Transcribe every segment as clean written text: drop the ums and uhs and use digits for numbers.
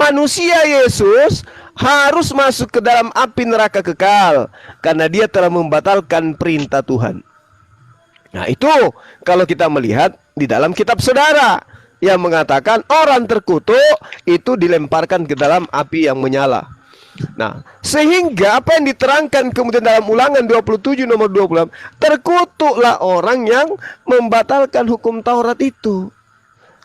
manusia Yesus harus masuk ke dalam api neraka kekal karena dia telah membatalkan perintah Tuhan. Nah, itu kalau kita melihat di dalam kitab Saudara yang mengatakan orang terkutuk itu dilemparkan ke dalam api yang menyala. Nah, sehingga apa yang diterangkan kemudian dalam Ulangan 27 nomor 26, terkutuklah orang yang membatalkan hukum Taurat itu.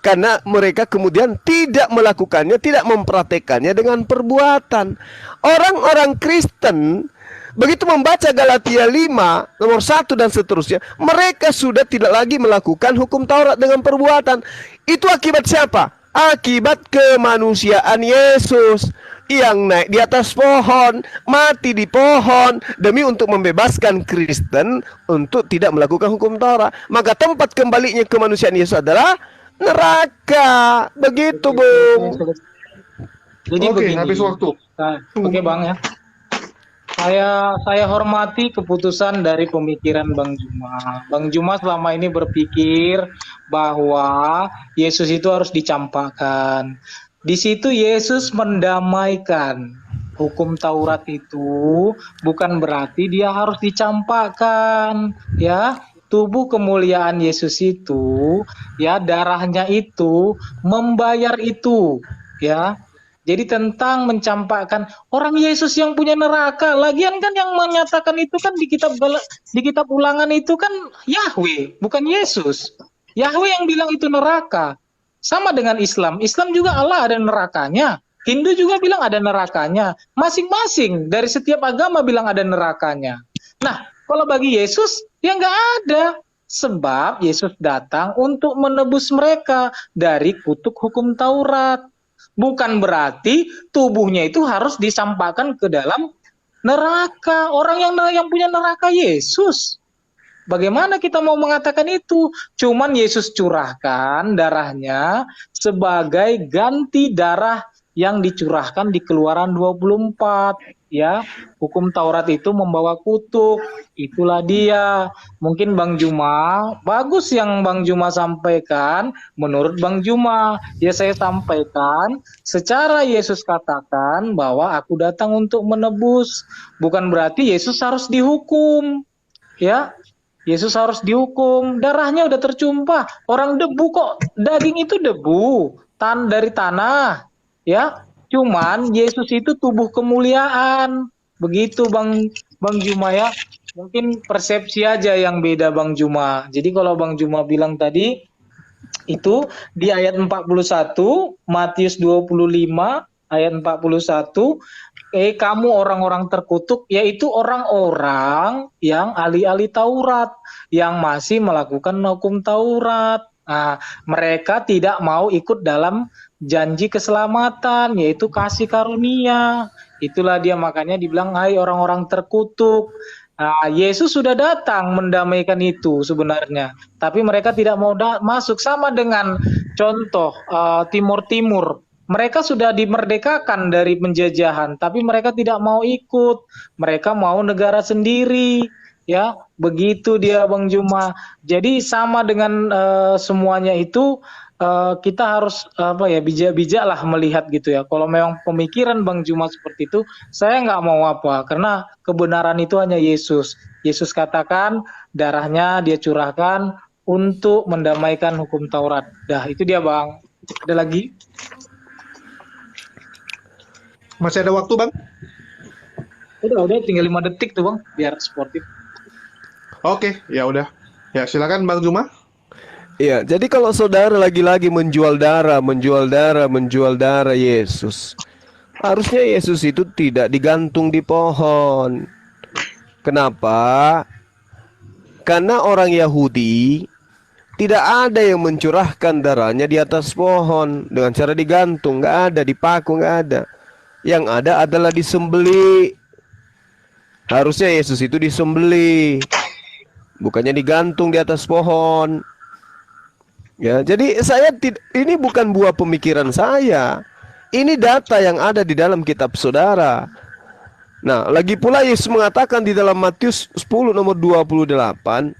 Karena mereka kemudian tidak melakukannya, tidak mempraktekannya dengan perbuatan. Orang-orang Kristen begitu membaca Galatia 5 nomor 1 dan seterusnya, mereka sudah tidak lagi melakukan hukum Taurat dengan perbuatan. Itu akibat siapa? Akibat kemanusiaan Yesus yang naik di atas pohon, mati di pohon demi untuk membebaskan Kristen untuk tidak melakukan hukum Taurat. Maka tempat kembalinya kemanusiaan Yesus adalah neraka. Begitu, Bung. Jadi Oke, begini. habis waktu. Oke, Bang ya. Saya hormati keputusan dari pemikiran Bang Juma. Bang Juma selama ini berpikir bahwa Yesus itu harus dicampakkan. Di situ Yesus mendamaikan. Hukum Taurat itu bukan berarti dia harus dicampakkan, ya. Tubuh kemuliaan Yesus itu, ya, darahnya itu membayar itu, ya. Jadi tentang mencampakkan orang Yesus yang punya neraka. Lagian kan yang menyatakan itu kan di kitab Ulangan itu kan Yahweh, bukan Yesus. Yahweh yang bilang itu neraka. Sama dengan Islam. Islam juga Allah ada nerakanya. Hindu juga bilang ada nerakanya. Masing-masing dari setiap agama bilang ada nerakanya. Nah, kalau bagi Yesus ya nggak ada. Sebab Yesus datang untuk menebus mereka dari kutuk hukum Taurat. Bukan berarti tubuhnya itu harus disampaikan ke dalam neraka. Orang yang punya neraka Yesus. Bagaimana kita mau mengatakan itu? Cuman Yesus curahkan darahnya sebagai ganti darah yang dicurahkan di Keluaran 24. Ya, hukum Taurat itu membawa kutuk. Itulah dia. Mungkin Bang Juma, bagus yang Bang Juma sampaikan. Menurut Bang Juma, ya saya sampaikan secara Yesus katakan bahwa aku datang untuk menebus. Bukan berarti Yesus harus dihukum. Ya, Yesus harus dihukum. Darahnya udah tercumpah. Orang debu kok, daging itu debu dari tanah. Ya, cuman Yesus itu tubuh kemuliaan. Begitu Bang Juma ya. Mungkin persepsi aja yang beda Bang Juma. Jadi kalau Bang Juma bilang tadi itu di ayat 41 Matius 25 ayat 41, kamu orang-orang terkutuk, yaitu orang-orang yang ahli-ahli Taurat yang masih melakukan hukum Taurat. Nah, mereka tidak mau ikut dalam janji keselamatan, yaitu kasih karunia. Itulah dia makanya dibilang, hai orang-orang terkutuk. Nah, Yesus sudah datang mendamaikan itu sebenarnya. Tapi mereka tidak mau masuk. Sama dengan contoh Timur-Timur. Mereka sudah dimerdekakan dari penjajahan, tapi mereka tidak mau ikut. Mereka mau negara sendiri. Ya, begitu dia Bang Juma. Jadi sama dengan semuanya itu kita harus bijak-bijak lah melihat gitu ya. Kalau memang pemikiran Bang Juma seperti itu, saya nggak mau apa, karena kebenaran itu hanya Yesus. Yesus katakan darahnya dia curahkan untuk mendamaikan hukum Taurat. Dah, itu dia Bang. Ada lagi? Masih ada waktu, Bang? Udah tinggal 5 detik tuh Bang, biar sportif. Oke, ya udah. Ya, silakan Bang Juma. Iya, jadi kalau saudara lagi-lagi menjual darah Yesus, harusnya Yesus itu tidak digantung di pohon. Kenapa? Karena orang Yahudi tidak ada yang mencurahkan darahnya di atas pohon dengan cara digantung, nggak ada, dipaku, nggak ada. Yang ada adalah disembeli. Harusnya Yesus itu disembeli, bukannya digantung di atas pohon. Ya, jadi ini bukan buah pemikiran saya. Ini data yang ada di dalam kitab saudara. Nah, lagi pula Yesus mengatakan di dalam Matius 10 nomor 28,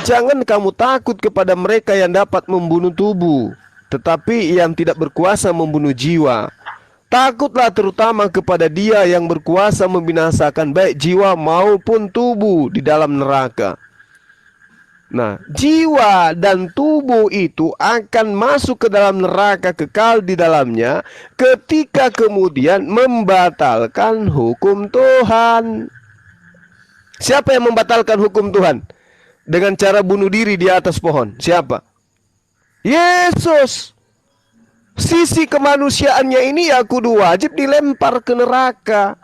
jangan kamu takut kepada mereka yang dapat membunuh tubuh, tetapi yang tidak berkuasa membunuh jiwa. Takutlah terutama kepada Dia yang berkuasa membinasakan baik jiwa maupun tubuh di dalam neraka. Nah, jiwa dan tubuh itu akan masuk ke dalam neraka kekal di dalamnya ketika kemudian membatalkan hukum Tuhan. Siapa yang membatalkan hukum Tuhan? Dengan cara bunuh diri di atas pohon. Siapa? Yesus. Sisi kemanusiaannya ini ya kudu wajib dilempar ke neraka.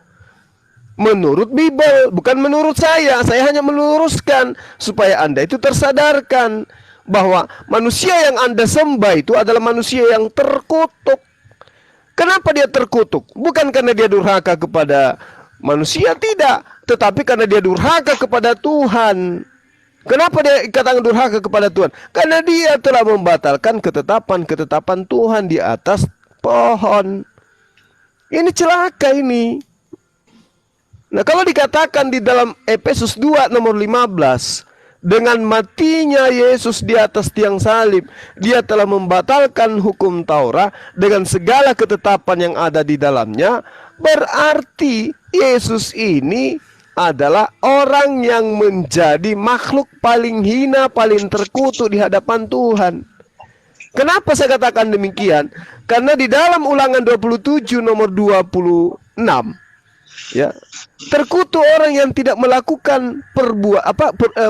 Menurut Bible, bukan menurut saya. Saya hanya meluruskan supaya Anda itu tersadarkan bahwa manusia yang Anda sembah itu adalah manusia yang terkutuk. Kenapa dia terkutuk? Bukan karena dia durhaka kepada manusia, tidak, tetapi karena dia durhaka kepada Tuhan. Kenapa dia katakan durhaka kepada Tuhan? Karena dia telah membatalkan ketetapan-ketetapan Tuhan di atas pohon. Ini celaka ini. Nah, kalau dikatakan di dalam Efesus 2 nomor 15, dengan matinya Yesus di atas tiang salib, Dia telah membatalkan hukum Taurat dengan segala ketetapan yang ada di dalamnya. Berarti Yesus ini adalah orang yang menjadi makhluk paling hina, paling terkutuk di hadapan Tuhan. Kenapa saya katakan demikian? Karena di dalam Ulangan 27 nomor 26, ya, terkutuk orang yang tidak melakukan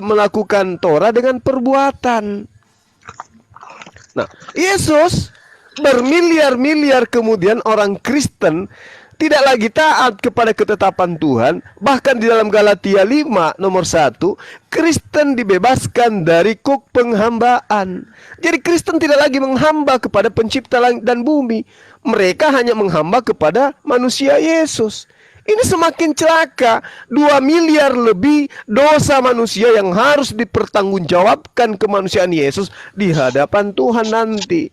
melakukan Torah dengan perbuatan. Nah, Yesus bermiliar-miliar kemudian orang Kristen tidak lagi taat kepada ketetapan Tuhan. Bahkan di dalam Galatia 5 nomor 1, Kristen dibebaskan dari kuk penghambaan. Jadi Kristen tidak lagi menghamba kepada pencipta langit dan bumi. Mereka hanya menghamba kepada manusia Yesus. Ini semakin celaka. 2 miliar lebih dosa manusia yang harus dipertanggungjawabkan kemanusiaan Yesus di hadapan Tuhan nanti.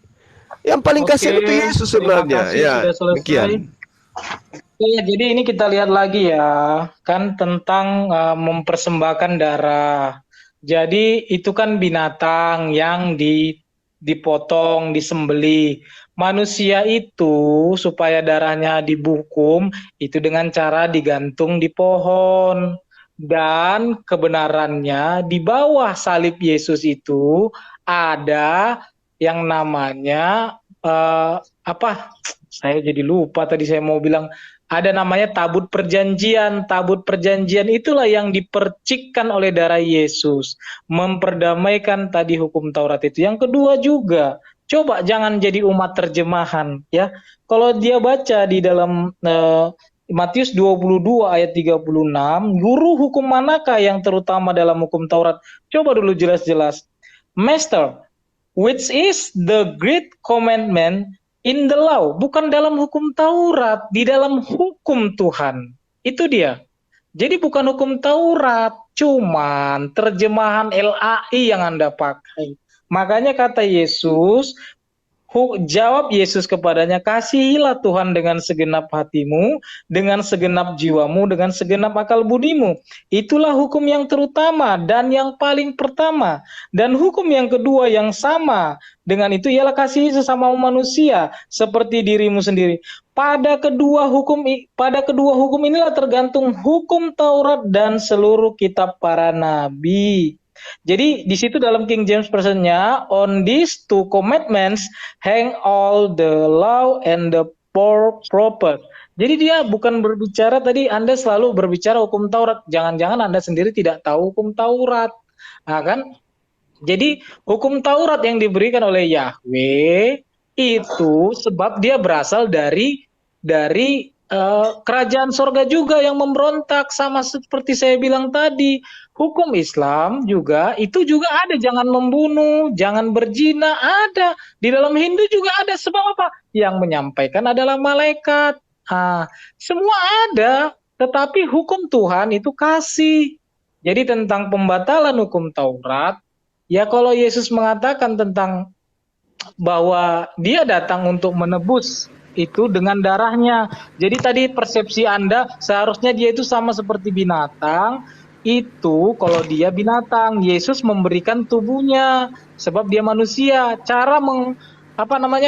Yang paling kasihan itu Yesus sebenarnya. Ya, demikian. Ya, jadi ini kita lihat lagi ya, kan tentang mempersembahkan darah. Jadi itu kan binatang yang dipotong, disembelih. Manusia itu supaya darahnya dibukum itu dengan cara digantung di pohon. Dan kebenarannya di bawah salib Yesus itu ada yang namanya apa? Saya jadi lupa tadi saya mau bilang, ada namanya tabut perjanjian. Tabut perjanjian itulah yang dipercikkan oleh darah Yesus, memperdamaikan tadi hukum Taurat itu. Yang kedua juga, coba jangan jadi umat terjemahan ya. Kalau dia baca di dalam Matius 22 ayat 36, guru hukum manakah yang terutama dalam hukum Taurat? Coba dulu jelas-jelas. Master, which is the great commandment in the law, bukan dalam hukum Taurat, di dalam hukum Tuhan. Itu dia. Jadi bukan hukum Taurat, cuman terjemahan LAI yang Anda pakai. Makanya kata Yesus, jawab Yesus kepadanya, kasihilah Tuhan dengan segenap hatimu, dengan segenap jiwamu, dengan segenap akal budimu. Itulah hukum yang terutama dan yang paling pertama. Dan hukum yang kedua yang sama dengan itu ialah kasihi sesama manusia seperti dirimu sendiri. Pada kedua hukum inilah tergantung hukum Taurat dan seluruh kitab para nabi. Jadi di situ dalam King James Version-nya, on these two commandments hang all the law and the prophets. Jadi dia bukan berbicara tadi, Anda selalu berbicara hukum Taurat. Jangan-jangan Anda sendiri tidak tahu hukum Taurat. Nah, kan? Jadi hukum Taurat yang diberikan oleh Yahweh itu sebab dia berasal dari kerajaan sorga juga yang memberontak, sama seperti saya bilang tadi. Hukum Islam juga itu juga ada, jangan membunuh, jangan berzina, ada di dalam Hindu juga ada. Sebab apa? Yang menyampaikan adalah malaikat. Semua ada, tetapi hukum Tuhan itu kasih. Jadi tentang pembatalan hukum Taurat, ya kalau Yesus mengatakan tentang bahwa dia datang untuk menebus itu dengan darahnya. Jadi tadi persepsi Anda seharusnya dia itu sama seperti binatang. Itu kalau dia binatang, Yesus memberikan tubuhnya sebab dia manusia. Cara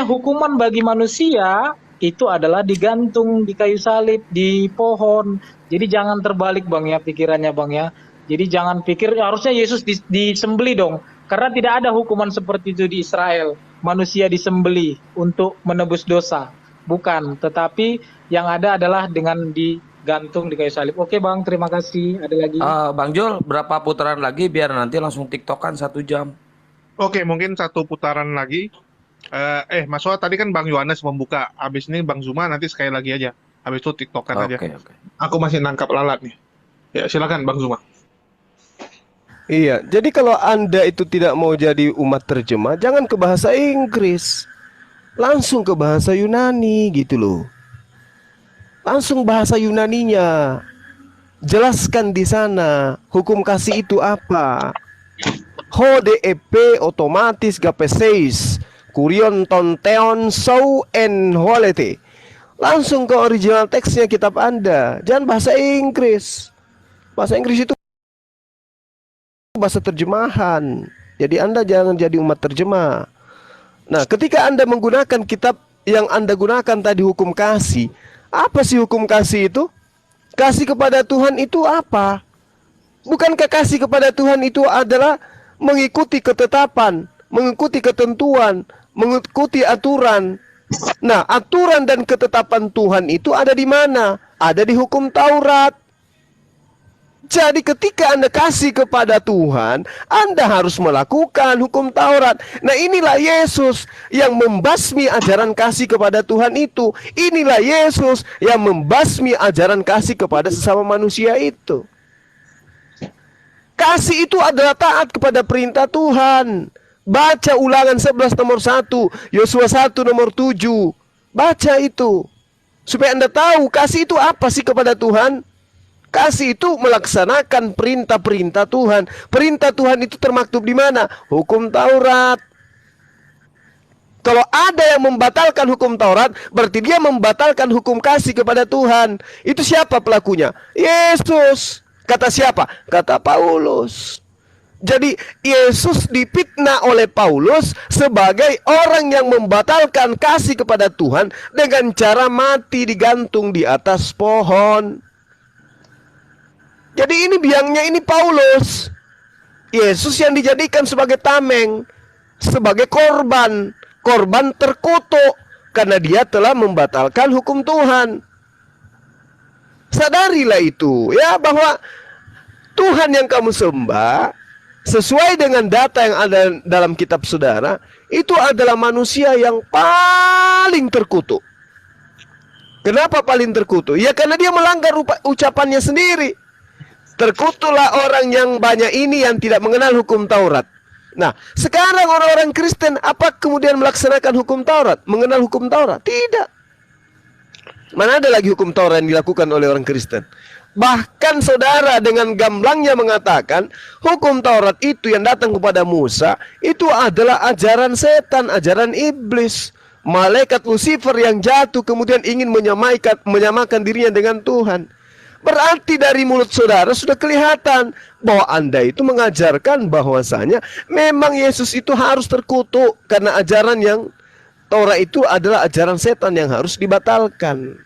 hukuman bagi manusia itu adalah digantung di kayu salib, di pohon. Jadi jangan terbalik Bang ya pikirannya Bang ya. Jadi jangan pikir harusnya Yesus disembeli dong. Karena tidak ada hukuman seperti itu di Israel. Manusia disembeli untuk menebus dosa. Bukan, tetapi yang ada adalah dengan digantung di kayu salib. Oke Bang, terima kasih. Ada lagi? Bang Jul, berapa putaran lagi biar nanti langsung tiktokan 1 jam? Oke, mungkin satu putaran lagi. Mas Wah, tadi kan Bang Yohanes membuka. Habis ini Bang Zuma nanti sekali lagi aja. Habis itu tiktokan aja. Oke. Aku masih nangkap lalat nih. Ya, silakan Bang Zuma. Iya, jadi kalau Anda itu tidak mau jadi umat terjemah, jangan ke bahasa Inggris. Langsung ke bahasa Yunani gitu loh. Langsung bahasa Yunaninya. Jelaskan di sana hukum kasih itu apa. HDEP otomatis gapeseis. Kurion ton teon sou en holete. Langsung ke original teksnya kitab Anda. Jangan bahasa Inggris. Bahasa Inggris itu bahasa terjemahan. Jadi Anda jangan jadi umat terjemah. Nah, ketika Anda menggunakan kitab yang Anda gunakan tadi hukum kasih, apa sih hukum kasih itu? Kasih kepada Tuhan itu apa? Bukankah kasih kepada Tuhan itu adalah mengikuti ketetapan, mengikuti ketentuan, mengikuti aturan. Nah, aturan dan ketetapan Tuhan itu ada di mana? Ada di hukum Taurat. Jadi ketika Anda kasih kepada Tuhan, Anda harus melakukan hukum Taurat. Nah, inilah Yesus yang membasmi ajaran kasih kepada Tuhan itu. Inilah Yesus yang membasmi ajaran kasih kepada sesama manusia itu. Kasih itu adalah taat kepada perintah Tuhan. Baca Ulangan 11 nomor 1, Yosua 1 nomor 7. Baca itu. Supaya Anda tahu kasih itu apa sih kepada Tuhan. Kasih itu melaksanakan perintah-perintah Tuhan. Perintah Tuhan itu termaktub di mana? Hukum Taurat. Kalau ada yang membatalkan hukum Taurat, berarti dia membatalkan hukum kasih kepada Tuhan. Itu siapa pelakunya? Yesus. Kata siapa? Kata Paulus. Jadi Yesus dipitnah oleh Paulus sebagai orang yang membatalkan kasih kepada Tuhan dengan cara mati digantung di atas pohon. Jadi ini biangnya ini Paulus. Yesus yang dijadikan sebagai tameng, sebagai korban terkutuk karena dia telah membatalkan hukum Tuhan. Sadarilah itu ya, bahwa Tuhan yang kamu sembah sesuai dengan data yang ada dalam kitab saudara, itu adalah manusia yang paling terkutuk. Kenapa paling terkutuk? Ya karena dia melanggar ucapannya sendiri. Terkutuklah orang yang banyak ini yang tidak mengenal hukum Taurat. Nah, sekarang orang-orang Kristen apa kemudian melaksanakan hukum Taurat? Mengenal hukum Taurat? Tidak. Mana ada lagi hukum Taurat yang dilakukan oleh orang Kristen? Bahkan saudara dengan gamblangnya mengatakan hukum Taurat itu yang datang kepada Musa itu adalah ajaran setan, ajaran iblis. Malaikat Lucifer yang jatuh kemudian ingin menyamakan dirinya dengan Tuhan. Berarti dari mulut saudara sudah kelihatan bahwa Anda itu mengajarkan bahwasanya memang Yesus itu harus terkutuk karena ajaran yang Taurat itu adalah ajaran setan yang harus dibatalkan.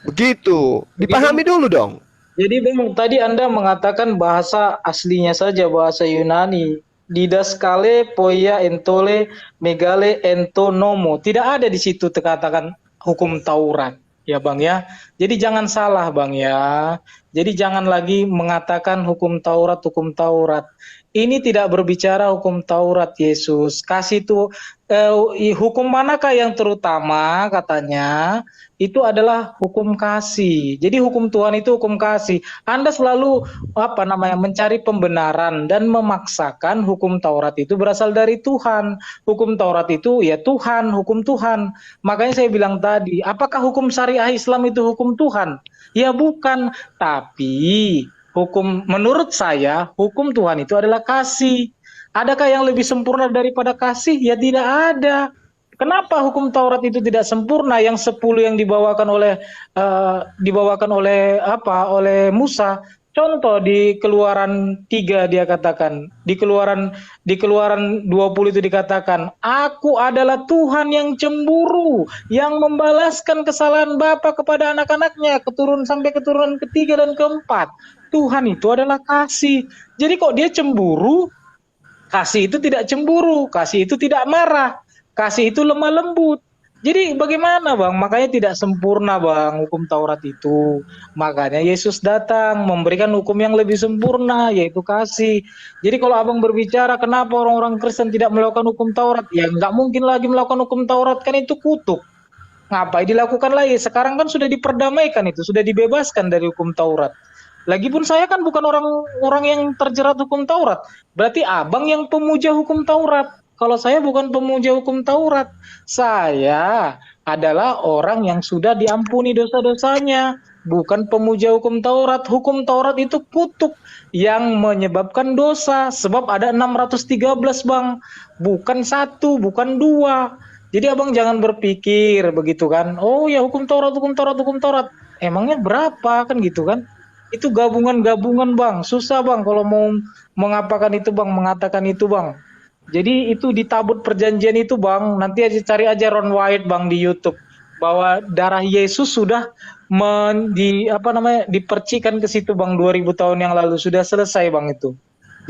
Begitu. Dipahami dulu dong. Jadi Bang, tadi Anda mengatakan bahasa aslinya saja, bahasa Yunani. Didaskale, poia, entole, megale, entonomo. Tidak ada di situ terkatakan hukum Taurat. Ya Bang ya. Jadi jangan salah Bang ya. Jadi jangan lagi mengatakan hukum Taurat, hukum Taurat. Ini tidak berbicara hukum Taurat Yesus. Kasih itu hukum manakah yang terutama katanya? Itu adalah hukum kasih. Jadi hukum Tuhan itu hukum kasih. Anda selalu mencari pembenaran dan memaksakan hukum Taurat itu berasal dari Tuhan. Hukum Taurat itu ya Tuhan, hukum Tuhan. Makanya saya bilang tadi, apakah hukum syariah Islam itu hukum Tuhan? Ya bukan, tapi hukum menurut saya hukum Tuhan itu adalah kasih. Adakah yang lebih sempurna daripada kasih? Ya tidak ada. Kenapa hukum Taurat itu tidak sempurna? Yang 10 yang dibawakan oleh Musa Contoh di Keluaran 3 dia katakan, di Keluaran 20 itu dikatakan, "Aku adalah Tuhan yang cemburu, yang membalaskan kesalahan bapa kepada anak-anaknya, sampai keturunan ketiga dan keempat." Tuhan itu adalah kasih. Jadi kok dia cemburu? Kasih itu tidak cemburu, kasih itu tidak marah, kasih itu lemah lembut. Jadi bagaimana Bang? Makanya tidak sempurna Bang hukum Taurat itu. Makanya Yesus datang memberikan hukum yang lebih sempurna, yaitu kasih. Jadi kalau Abang berbicara kenapa orang-orang Kristen tidak melakukan hukum Taurat, ya nggak mungkin lagi melakukan hukum Taurat, kan itu kutuk. Ngapain dilakukan lagi? Sekarang kan sudah diperdamaikan itu, sudah dibebaskan dari hukum Taurat. Lagipun saya kan bukan orang-orang yang terjerat hukum Taurat. Berarti Abang yang pemuja hukum Taurat. Kalau saya bukan pemuja hukum Taurat, saya adalah orang yang sudah diampuni dosa-dosanya, bukan pemuja hukum Taurat. Hukum Taurat itu kutuk yang menyebabkan dosa, sebab ada 613 Bang, bukan satu, bukan dua. Jadi Abang jangan berpikir begitu kan, oh ya hukum Taurat, hukum Taurat, hukum Taurat. Emangnya berapa kan gitu kan? Itu gabungan-gabungan Bang, susah Bang kalau mau mengapakan itu Bang, mengatakan itu Bang. Jadi itu di tabut perjanjian itu Bang, nanti aja cari aja Ron White Bang di YouTube, bahwa darah Yesus sudah dipercikan ke situ Bang 2000 tahun yang lalu, sudah selesai Bang itu.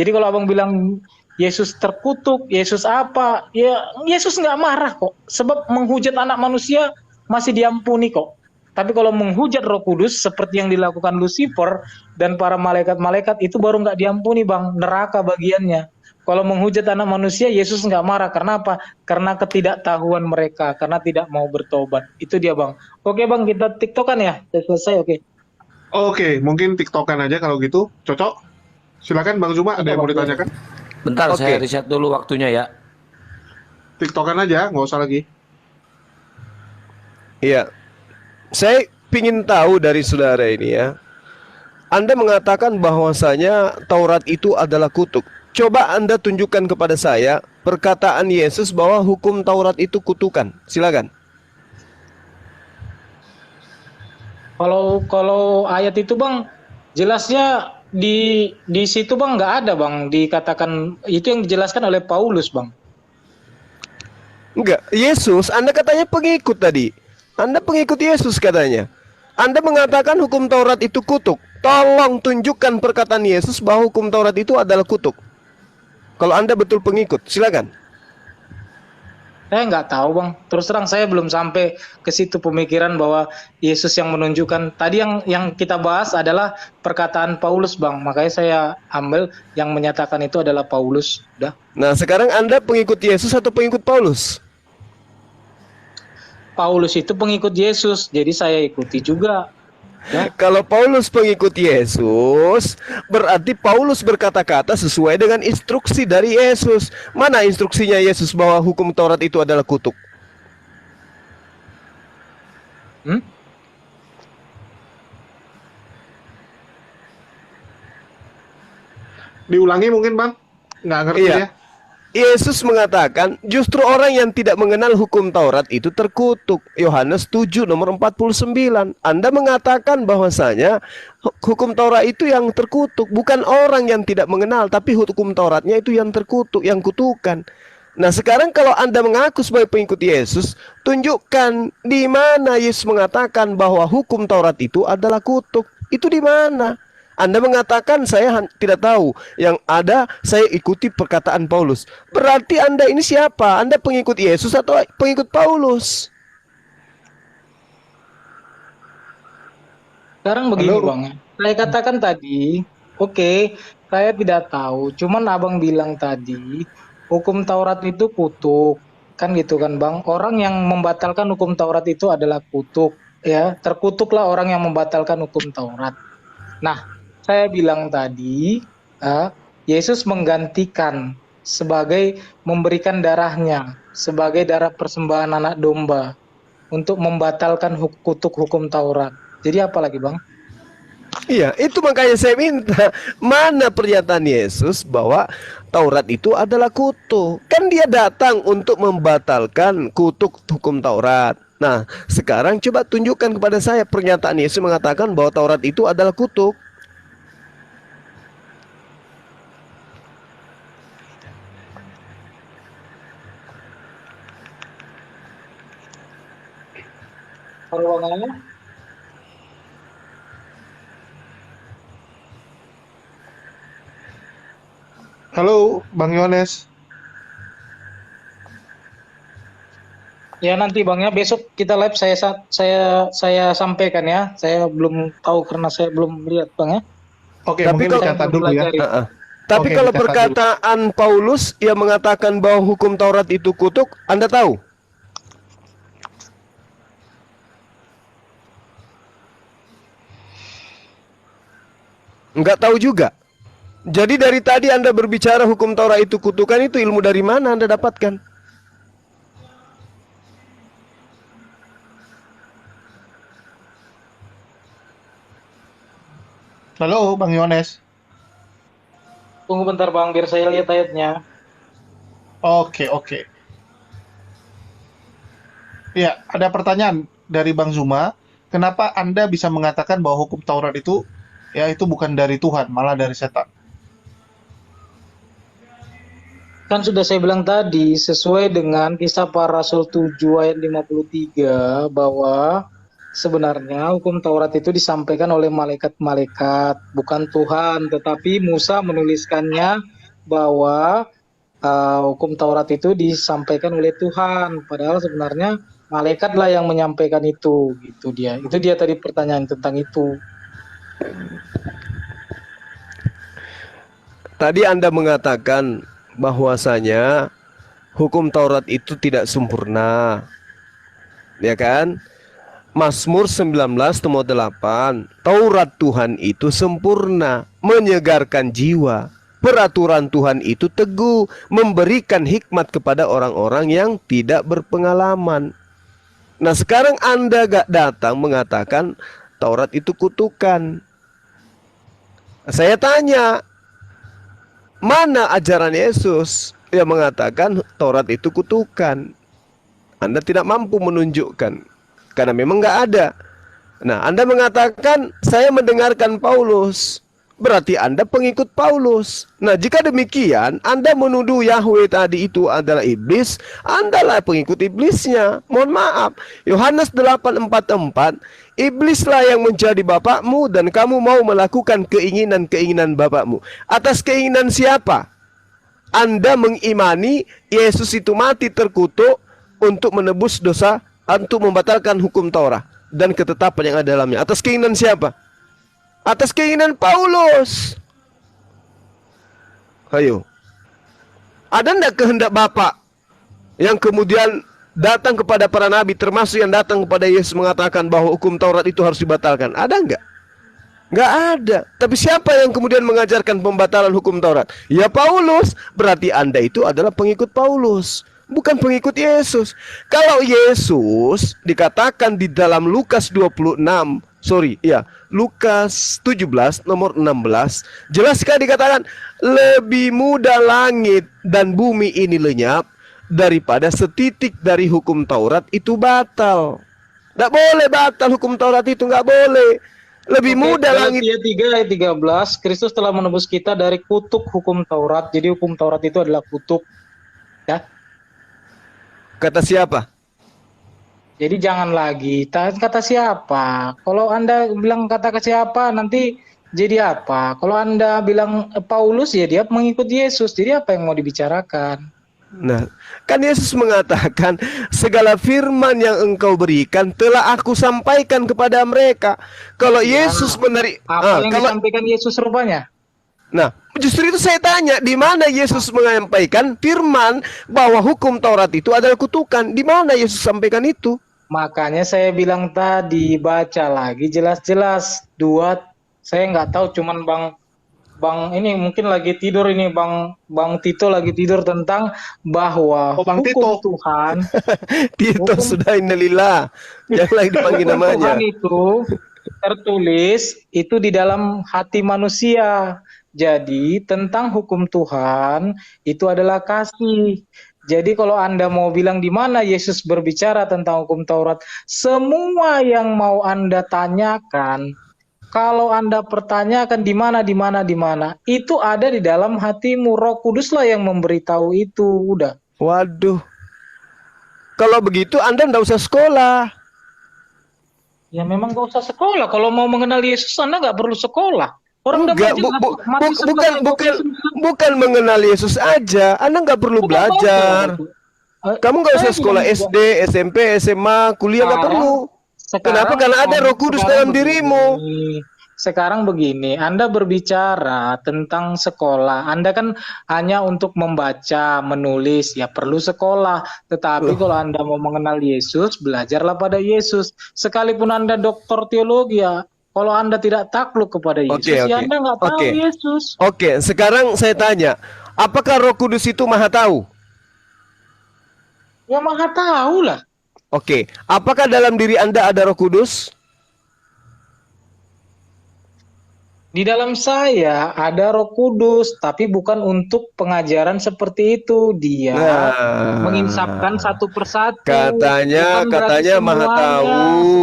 Jadi kalau Abang bilang Yesus terkutuk, Yesus apa? Ya Yesus nggak marah kok, sebab menghujat anak manusia masih diampuni kok. Tapi kalau menghujat Roh Kudus seperti yang dilakukan Lucifer dan para malaikat-malaikat itu baru nggak diampuni Bang, neraka bagiannya. Kalau menghujat anak manusia, Yesus nggak marah. Karena apa? Karena ketidaktahuan mereka, karena tidak mau bertobat. Itu dia Bang. Oke Bang, kita tiktokan ya. Sudah selesai, oke. Oke, mungkin tiktokan aja kalau gitu. Cocok? Silakan Bang Zuma, ada yang mau ditanyakan? Bentar, Oke. saya riset dulu waktunya ya. Tiktokan aja, nggak usah lagi. Iya. Saya ingin tahu dari saudara ini ya. Anda mengatakan bahwasanya Taurat itu adalah kutuk. Coba Anda tunjukkan kepada saya perkataan Yesus bahwa hukum Taurat itu kutukan. Silakan. Kalau ayat itu Bang, jelasnya di situ Bang nggak ada Bang, dikatakan itu yang dijelaskan oleh Paulus Bang. Enggak, Yesus, Anda katanya pengikut tadi. Anda pengikut Yesus katanya. Anda mengatakan hukum Taurat itu kutuk. Tolong tunjukkan perkataan Yesus bahwa hukum Taurat itu adalah kutuk. Kalau Anda betul pengikut, silakan. Saya nggak tahu Bang. Terus terang saya belum sampai ke situ pemikiran bahwa Yesus yang menunjukkan. Tadi yang kita bahas adalah perkataan Paulus Bang. Makanya saya ambil yang menyatakan itu adalah Paulus. Udah. Nah, sekarang Anda pengikut Yesus atau pengikut Paulus? Paulus itu pengikut Yesus, jadi saya ikuti juga. Ya. Kalau Paulus pengikut Yesus, berarti Paulus berkata-kata sesuai dengan instruksi dari Yesus. Mana instruksinya Yesus bahwa hukum Taurat itu adalah kutuk? Diulangi mungkin Bang? Nggak ngerti Iya. ya? Yesus mengatakan justru orang yang tidak mengenal hukum Taurat itu terkutuk. Yohanes 7 nomor 49. Anda mengatakan bahwasanya hukum Taurat itu yang terkutuk, bukan orang yang tidak mengenal, tapi hukum Tauratnya itu yang terkutuk, yang kutukan. Nah, sekarang kalau Anda mengaku sebagai pengikut Yesus, tunjukkan di mana Yesus mengatakan bahwa hukum Taurat itu adalah kutuk. Itu di mana? Anda mengatakan saya tidak tahu. Yang ada saya ikuti perkataan Paulus. Berarti Anda ini siapa? Anda pengikut Yesus atau pengikut Paulus? Sekarang begini Halo. Bang. Saya katakan tadi, oke, saya tidak tahu. Cuman Abang bilang tadi, hukum Taurat itu kutuk. Kan gitu kan Bang. Orang yang membatalkan hukum Taurat itu adalah kutuk. Ya, terkutuklah orang yang membatalkan hukum Taurat. Nah, saya bilang tadi, Yesus menggantikan sebagai memberikan darahnya, sebagai darah persembahan anak domba untuk membatalkan kutuk hukum Taurat. Jadi apa lagi Bang? Iya, itu makanya saya minta mana pernyataan Yesus bahwa Taurat itu adalah kutuk. Kan dia datang untuk membatalkan kutuk hukum Taurat. Nah, sekarang coba tunjukkan kepada saya pernyataan Yesus mengatakan bahwa Taurat itu adalah kutuk. Halo Bang Ayah. Halo, Bang Yohanes. Ya nanti Bang ya besok kita live saya sampaikan ya. Saya belum tahu karena saya belum lihat Bang ya. Oke, Tapi mungkin kalau Saya dicatat belum dulu ya. pelajari. Heeh. Tapi Oke, kalau dicatat dulu. perkataan Paulus yang mengatakan bahwa hukum Taurat itu kutuk, Anda tahu? Enggak tahu juga. Jadi dari tadi Anda berbicara hukum Taurat itu kutukan, itu ilmu dari mana Anda dapatkan? Halo, Bang Yohanes. Tunggu bentar Bang biar saya lihat ayatnya. Oke, oke. Ya, ada pertanyaan dari Bang Zuma. Kenapa Anda bisa mengatakan bahwa hukum Taurat itu ya itu bukan dari Tuhan, malah dari setan? Kan sudah saya bilang tadi sesuai dengan Kisah Para Rasul 7 ayat 53 bahwa sebenarnya hukum Taurat itu disampaikan oleh malaikat-malaikat, bukan Tuhan, tetapi Musa menuliskannya bahwa hukum Taurat itu disampaikan oleh Tuhan, padahal sebenarnya malaikatlah yang menyampaikan itu, gitu dia. Itu dia tadi pertanyaan tentang itu. Tadi Anda mengatakan bahwasanya hukum Taurat itu tidak sempurna. Ya kan? Mazmur 19:8, Taurat Tuhan itu sempurna, menyegarkan jiwa. Peraturan Tuhan itu teguh, memberikan hikmat kepada orang-orang yang tidak berpengalaman. Nah, sekarang Anda gak datang mengatakan Taurat itu kutukan. Saya tanya, mana ajaran Yesus yang mengatakan Taurat itu kutukan? Anda tidak mampu menunjukkan, karena memang nggak ada. Nah, Anda mengatakan saya mendengarkan Paulus, berarti Anda pengikut Paulus. Nah, jika demikian, Anda menuduh Yahweh tadi itu adalah iblis, Anda lah pengikut iblisnya. Mohon maaf, Yohanes 8:44, iblislah yang menjadi bapakmu dan kamu mau melakukan keinginan-keinginan bapakmu. Atas keinginan siapa? Anda mengimani Yesus itu mati terkutuk untuk menebus dosa, untuk membatalkan hukum Taurat dan ketetapan yang ada dalamnya. Atas keinginan siapa? Atas keinginan Paulus. Ayo. Ada enggak kehendak Bapa yang kemudian datang kepada para nabi, termasuk yang datang kepada Yesus mengatakan bahwa hukum Taurat itu harus dibatalkan? Ada enggak? Enggak ada. Tapi siapa yang kemudian mengajarkan pembatalan hukum Taurat? Ya Paulus. Berarti Anda itu adalah pengikut Paulus, bukan pengikut Yesus. Kalau Yesus dikatakan di dalam Lukas 17 nomor 16, jelas sekali dikatakan, lebih mudah langit dan bumi ini lenyap daripada setitik dari hukum Taurat itu batal. Tidak boleh batal hukum Taurat itu, nggak boleh. Lebih mudah langit. Galatia 3 ayat 13, Kristus telah menebus kita dari kutuk hukum Taurat. Jadi hukum Taurat itu adalah kutuk. Ya. Kata siapa? Jadi jangan lagi kata siapa. Kalau Anda bilang kata ke siapa, nanti jadi apa? Kalau Anda bilang Paulus, ya dia mengikut Yesus. Jadi apa yang mau dibicarakan? Nah, kan Yesus mengatakan segala firman yang engkau berikan telah aku sampaikan kepada mereka. Kalau Yesus Apa yang disampaikan Yesus rupanya? Nah, justru itu saya tanya, di mana Yesus menyampaikan firman bahwa hukum Taurat itu adalah kutukan? Di mana Yesus sampaikan itu? Makanya saya bilang tadi, baca lagi jelas-jelas. Saya nggak tahu, cuman Bang ini mungkin lagi tidur ini, Bang Tito lagi tidur, tentang bahwa Bang hukum Tito. Tuhan, Tito Hukum- sudah innalillah. Jangan lagi dipanggil hukum namanya. Tuhan itu tertulis itu di dalam hati manusia. Jadi tentang hukum Tuhan itu adalah kasih. Jadi kalau Anda mau bilang di mana Yesus berbicara tentang hukum Taurat, semua yang mau Anda tanyakan, kalau Anda pertanyakan di mana, itu ada di dalam hatimu. Roh Kuduslah yang memberitahu itu. Udah. Waduh. Kalau begitu Anda nggak usah sekolah. Ya memang gak usah sekolah. Kalau mau mengenal Yesus, Anda nggak perlu sekolah. Orang udah Enggak, baca Matius 11 bukan ayat bukan 29. bukan mengenal Yesus aja. Anda nggak perlu Udah baca lah belajar. itu. Kamu nggak Saya usah sekolah bilang juga, SD, SMP, SMA, kuliah nggak sekarang perlu. Kenapa? sekarang Karena ada Roh Kudus dalam dirimu. sekarang begini, Anda berbicara tentang sekolah. Anda kan hanya untuk membaca, menulis, ya perlu sekolah. Tetapi Loh, kalau Anda mau mengenal Yesus, belajarlah pada Yesus. Sekalipun Anda doktor teologi ya, kalau Anda tidak takluk kepada oke, Yesus, ya oke, Anda nggak tahu oke, Yesus. oke. Sekarang saya tanya, apakah Roh Kudus itu Maha Tahu? Ya Maha tahu lah. Oke, apakah dalam diri Anda ada Roh Kudus? Di dalam saya ada Roh Kudus, tapi bukan untuk pengajaran seperti itu. Dia menginsapkan Nah, satu persatu, katanya bukan berarti Maha semuanya. Tahu.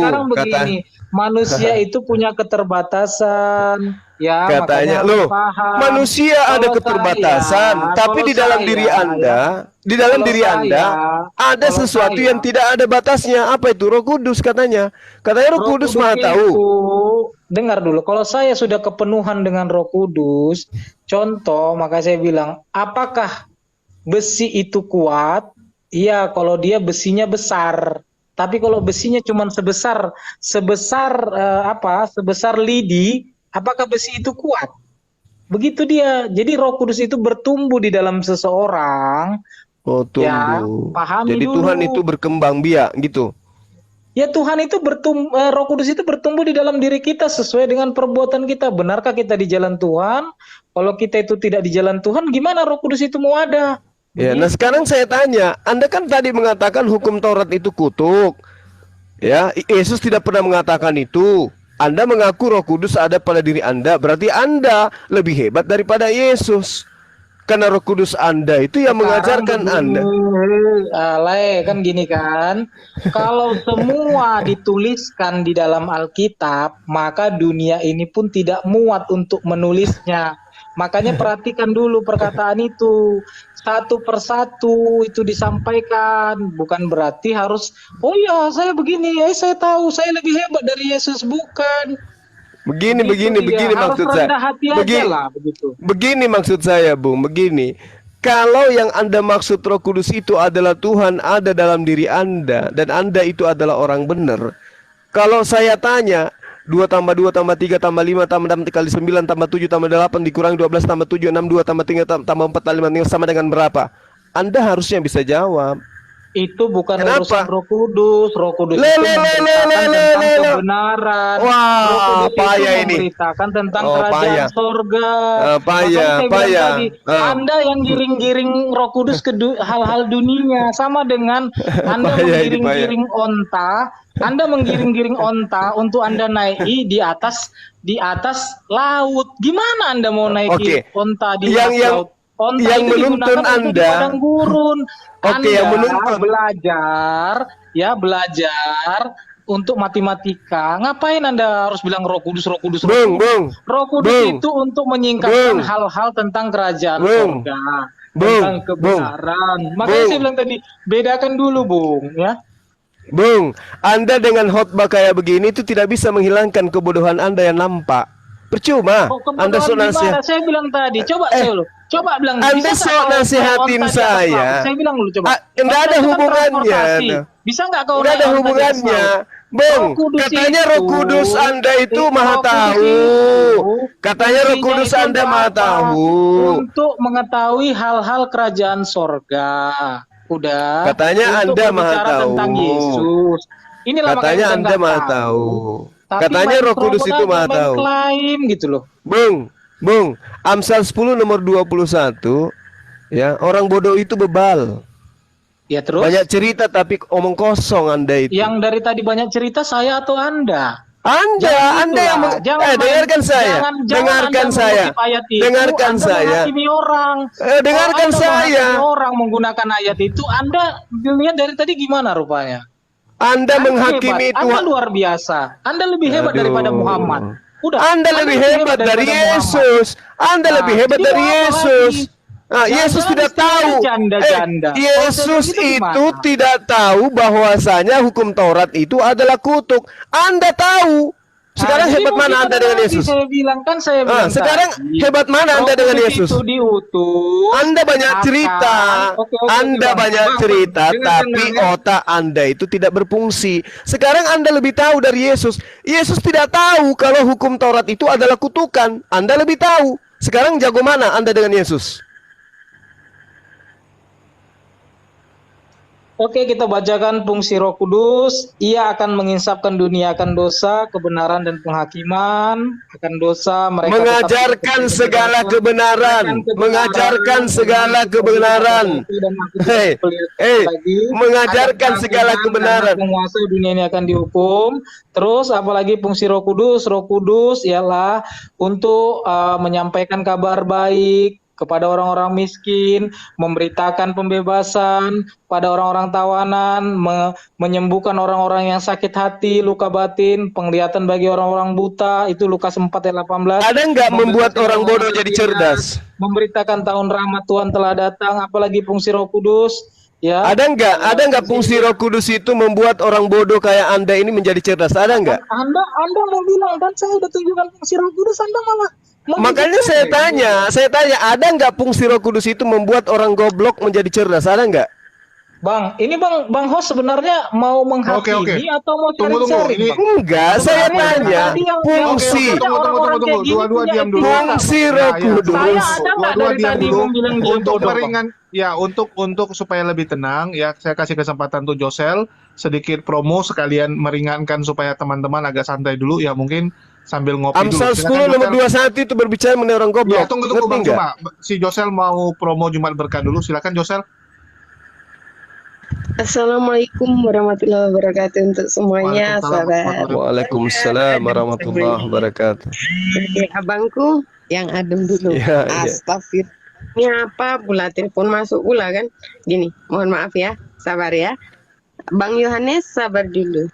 Sekarang begini, manusia itu punya keterbatasan, ya Katanya, makanya harus loh, paham. manusia ada keterbatasan, tapi Kalau di dalam saya, diri ya, Anda, di dalam kalau diri Anda ada kalau sesuatu saya, yang tidak ada batasnya. Apa itu? Roh Kudus katanya. Katanya Roh Roh Kudus Kudus Maha Tahu. itu, dengar dulu, kalau saya sudah kepenuhan dengan Roh Kudus, contoh, maka saya bilang, apakah besi itu kuat? Iya, kalau dia besinya besar. Tapi kalau besinya cuma sebesar sebesar sebesar lidi, apakah besi itu kuat? Begitu dia. Jadi Roh Kudus itu bertumbuh di dalam seseorang, Oh, ya, tumbuh. pahami Jadi Tuhan itu dulu. berkembang biak gitu. Ya Tuhan itu Roh Kudus itu bertumbuh di dalam diri kita sesuai dengan perbuatan kita. Benarkah kita di jalan Tuhan? Kalau kita itu tidak di jalan Tuhan, gimana Roh Kudus itu mau ada? Ya, nah Begitu. sekarang saya tanya, Anda kan tadi mengatakan hukum Taurat itu kutuk. Ya, Yesus tidak pernah mengatakan itu. Anda mengaku Roh Kudus ada pada diri Anda, berarti Anda lebih hebat daripada Yesus. Karena Roh Kudus Anda itu yang Sekarang mengajarkan begini, Anda. kan gini kan, kalau semua dituliskan di dalam Alkitab, maka dunia ini pun tidak muat untuk menulisnya. Makanya perhatikan dulu perkataan itu, satu persatu itu disampaikan, bukan berarti harus, oh ya saya begini, saya tahu, saya lebih hebat dari Yesus, bukan. Begini, Begitu dia, harus maksud saya. rendah hati aja lah, begitu. Begini maksud saya, Bung. Begini. Kalau yang Anda maksud Roh Kudus itu adalah Tuhan ada dalam diri Anda dan Anda itu adalah orang benar. Kalau saya tanya 2 tambah 2 tambah 3 tambah 5 tambah 6 kali 9 tambah 7 tambah 8 dikurangi 12 tambah 7 6 2 tambah 3 tambah 4 tambah 5 sama dengan berapa? Anda harusnya bisa jawab. Itu bukan Kenapa? urusan Roh Kudus. Roh Kudus Le, itu le, le, memberitakan le, le, tentang le, le. kebenaran. Wah, Roh Kudus itu payah ini. memberitakan tentang Oh, kerajaan payah. sorga. Payah, Makanya saya bilang payah. tadi, Anda yang giring-giring Roh Kudus ke hal-hal dunia, sama dengan Anda Payah ini, menggiring-giring onta. Anda menggiring-giring onta untuk Anda naiki di atas laut. Gimana Anda mau naiki Oke. onta di Yang- atas yang- laut? Onta yang itu menuntun digunakan untuk di Anda. padang gurun. Oke, yang menuntun. Belajar untuk matematika. Ngapain Anda harus bilang Roh Kudus, Roh Kudus, Roh Bung, Kudus? Bung. Roh Kudus Bung. itu untuk menyingkapkan Bung. hal-hal tentang kerajaan Bung. surga, Bung. tentang kebenaran. Makanya Bung. saya bilang tadi, bedakan dulu, Bung, ya. Bung, Anda dengan khotbah kayak begini itu tidak bisa menghilangkan kebodohan Anda yang nampak. Percuma. Anda sok Gimana? nasihat. Saya bilang tadi, coba bilang. Anda bisa nggak sok kalau nasihatin onta di atas saya. laut? Saya bilang dulu coba. Enggak ada Onta itu kan hubungannya. transportasi. Bisa nggak kau Enggak naik ada onta di atas hubungannya. laut? Bung, Roh Kudus katanya itu- Roh Kudus Anda itu Maha Roh Kudus Tahu. itu Katanya Roh fungsinya Kudus itu Anda untuk Maha apa? Tahu. Untuk mengetahui hal-hal kerajaan sorga. Udah. Katanya Untuk Anda Maha berbicara Tahu. tentang Yesus. Inilah Katanya makanya kita Anda nggak Maha Tahu. Tapi Katanya main Roh Kudus serobot itu aja, Maha main Tahu. klaim gitu loh. Bung, Amsal 10 nomor 21, ya, orang bodoh itu bebal. Ya terus. Banyak cerita tapi omong kosong Anda itu. Yang dari tadi banyak cerita saya atau Anda? Anda Jangan yang itulah. Jangan dengarkan saya. Dengarkan saya. ayat itu, Dengarkan Anda saya. menghakimi orang. Dengarkan Kalau Anda saya. menghakimi orang menggunakan ayat itu, Anda dilihat dari tadi gimana rupanya? Anda menghakimi hebat. Anda Tuhan. luar biasa. Anda lebih hebat Aduh. daripada Muhammad. Udah. Anda lebih hebat dari daripada Muhammad. Yesus. Anda Nah, lebih hebat jadi dari mau apa Yesus. lagi? Ah, Yesus Jangan tidak istilah tahu. janda-janda. Yesus Konsep itu itu gimana? tidak tahu bahwasanya hukum Taurat itu adalah kutuk. Anda tahu. Sekarang Jadi hebat mungkin mana Anda ada dengan lagi Yesus? saya bilang Sekarang tadi. hebat mana Roh Anda dengan Kudus Yesus? itu diutus Anda banyak cerita, Oke, Anda Bang. banyak Bang, cerita, dengarkan tapi Bang, ya. otak Anda itu tidak berfungsi. Sekarang Anda lebih tahu dari Yesus. Yesus tidak tahu kalau hukum Taurat itu adalah kutukan. Anda lebih tahu. Sekarang jago mana Anda dengan Yesus? Oke, kita bacakan fungsi Roh Kudus. Ia akan menginsafkan dunia akan dosa, kebenaran dan penghakiman akan dosa. Mereka Mengajarkan segala kebenaran, mengajarkan segala kebenaran. Hei, mengajarkan segala kebenaran. Penguasa dunia ini akan dihukum. Terus apalagi fungsi Roh Kudus? Roh Kudus ialah untuk menyampaikan kabar baik kepada orang-orang miskin, memberitakan pembebasan pada orang-orang tawanan, menyembuhkan orang-orang yang sakit hati, luka batin, penglihatan bagi orang-orang buta, itu Lukas 4 ayat 18. Ada nggak membuat orang bodoh jadi cerdas? Memberitakan tahun rahmat Tuhan telah datang, apalagi fungsi Roh Kudus. Ya. Ada nggak fungsi Roh Kudus itu membuat orang bodoh kayak Anda ini menjadi cerdas? Ada nggak? Anda mau bilang kan saya udah tunjukkan fungsi Roh Kudus, Anda malah makanya saya tanya, ada nggak fungsi Roh Kudus itu membuat orang goblok menjadi cerdas? Ada nggak? Bang, ini Bang Host sebenarnya mau menghakimi atau mau cari-cari? Ini enggak, saya tanya fungsi. Tunggu. Dua-dua diam dulu. Fungsi Roh Kudus. Saya ada nggak dari tadi bilang dia Untuk bodoh, meringan, ya untuk supaya lebih tenang, ya saya kasih kesempatan tuh Josel sedikit promo sekalian meringankan supaya teman-teman agak santai dulu. Ya mungkin sambil ngopi Amsal dulu. 10 nomor 21 itu berbicara mengenai orang goblok. Ya, tunggu Ngerti Bang nggak? Juma. Si Josel mau promo Jumat Berkah dulu. Silakan Josel. Assalamualaikum warahmatullahi wabarakatuh untuk semuanya, sahabat. Waalaikumsalam warahmatullahi wabarakatuh. Oke, abangku yang adem dulu. Iya, iya. Astagfir. Ini apa pula telepon masuk pula kan? Gini, mohon maaf ya, sabar ya. Bang Yohanes sabar dulu.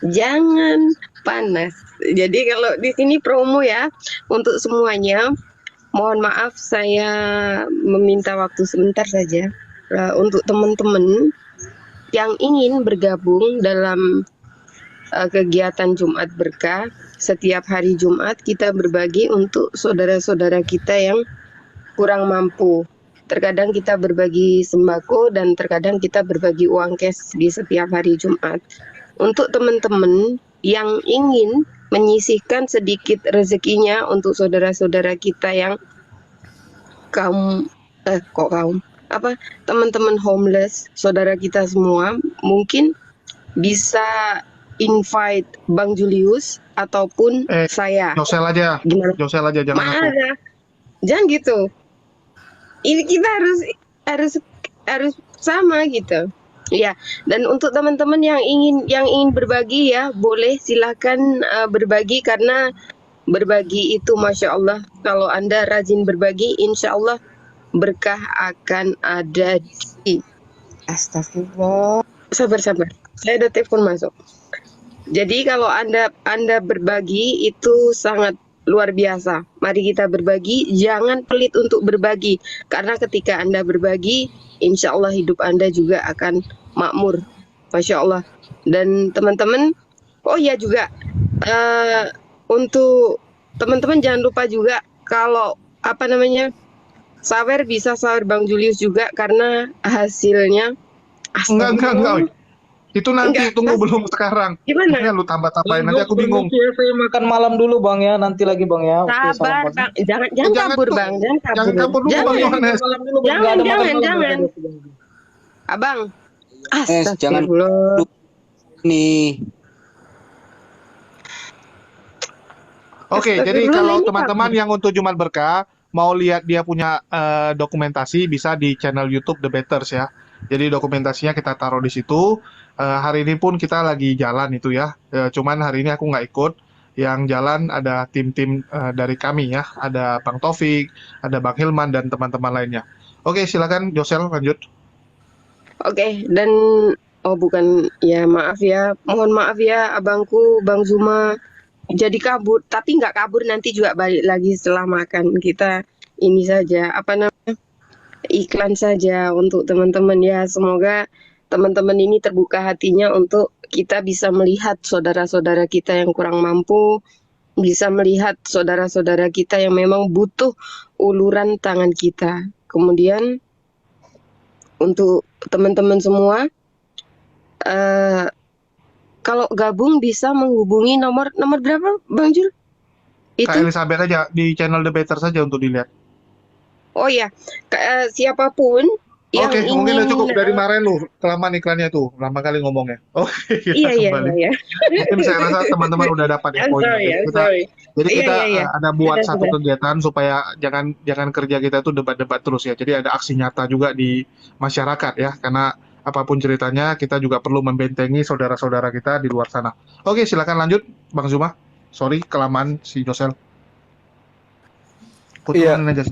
Jangan panas. Jadi kalau di sini promo ya untuk semuanya. Mohon maaf saya meminta waktu sebentar saja untuk teman-teman yang ingin bergabung dalam kegiatan Jumat Berkah. Setiap hari Jumat kita berbagi untuk saudara-saudara kita yang kurang mampu. Terkadang kita berbagi sembako dan terkadang kita berbagi uang cash di setiap hari Jumat. Untuk teman-teman yang ingin menyisihkan sedikit rezekinya untuk saudara-saudara kita yang teman-teman homeless, saudara kita semua, mungkin bisa invite Bang Julius ataupun saya. Josel aja. Gimana? Josel aja, jangan aku. Mana? Jangan gitu. Ini kita harus sama gitu. Ya, dan untuk teman-teman yang ingin berbagi ya, boleh silakan berbagi karena berbagi itu Masya Allah. Kalau Anda rajin berbagi, insya Allah berkah akan ada di. Astagfirullah. Sabar. Saya ada telepon masuk. Jadi kalau Anda berbagi itu sangat luar biasa. Mari kita berbagi, jangan pelit untuk berbagi. Karena ketika Anda berbagi, insya Allah hidup Anda juga akan makmur. Masya Allah. Dan teman-teman, oh ya juga, untuk teman-teman jangan lupa juga kalau sawer bisa sawer Bang Julius juga karena hasilnya Enggak. Itu nanti, tunggu belum sekarang. Gimana? Ini lu tambah-tambahin nanti aku bingung. Saya makan malam dulu Bang ya, nanti lagi Bang ya. Oke, Sabar salam, Bang, jangan kabur Bang, Jangan kabur dulu Bang Yohanes. Malam dulu, Bang. Nggak ada makan malam, jangan. Bang. Abang. Jangan Astagfirullah. nih. Oke, jadi Astagfirullah, kalau ini teman-teman yang untuk Jumat Berkah mau lihat dia punya dokumentasi bisa di channel YouTube The Betters ya. Jadi dokumentasinya kita taruh di situ. Hari ini pun kita lagi jalan itu ya. Cuman hari ini aku nggak ikut. Yang jalan ada tim-tim dari kami ya. Ada Bang Taufik, ada Bang Hilman dan teman-teman lainnya. Oke, silakan Josel lanjut. Oke, dan maaf ya, mohon maaf ya abangku Bang Zuma jadi kabur, tapi nggak kabur nanti juga balik lagi setelah makan. Kita ini saja iklan saja untuk teman-teman ya. Semoga teman-teman ini terbuka hatinya untuk kita bisa melihat saudara-saudara kita yang kurang mampu, bisa melihat saudara-saudara kita yang memang butuh uluran tangan kita. Kemudian untuk teman-teman semua, kalau gabung bisa menghubungi nomor berapa, Bang Jul? Kak Itu? Elizabeth aja di channel The Better saja untuk dilihat. Oh ya, siapapun yang Oke, mungkin udah ingin, cukup dari kemarin lu kelamaan iklannya tuh, lama kali ngomongnya. Oke, iya kita iya kembali. iya. Mungkin saya rasa teman-teman udah dapat ya I'm poinnya. sorry, Jadi I'm kita, sorry. jadi Iya kita iya iya. ada buat Sudah satu sudah. kegiatan supaya jangan kerja kita itu debat-debat terus ya. Jadi ada aksi nyata juga di masyarakat ya, karena apapun ceritanya kita juga perlu membentengi saudara-saudara kita di luar sana. Oke, silakan lanjut, Bang Zuma. Sorry, kelamaan si Josel. Iya. Putusin aja.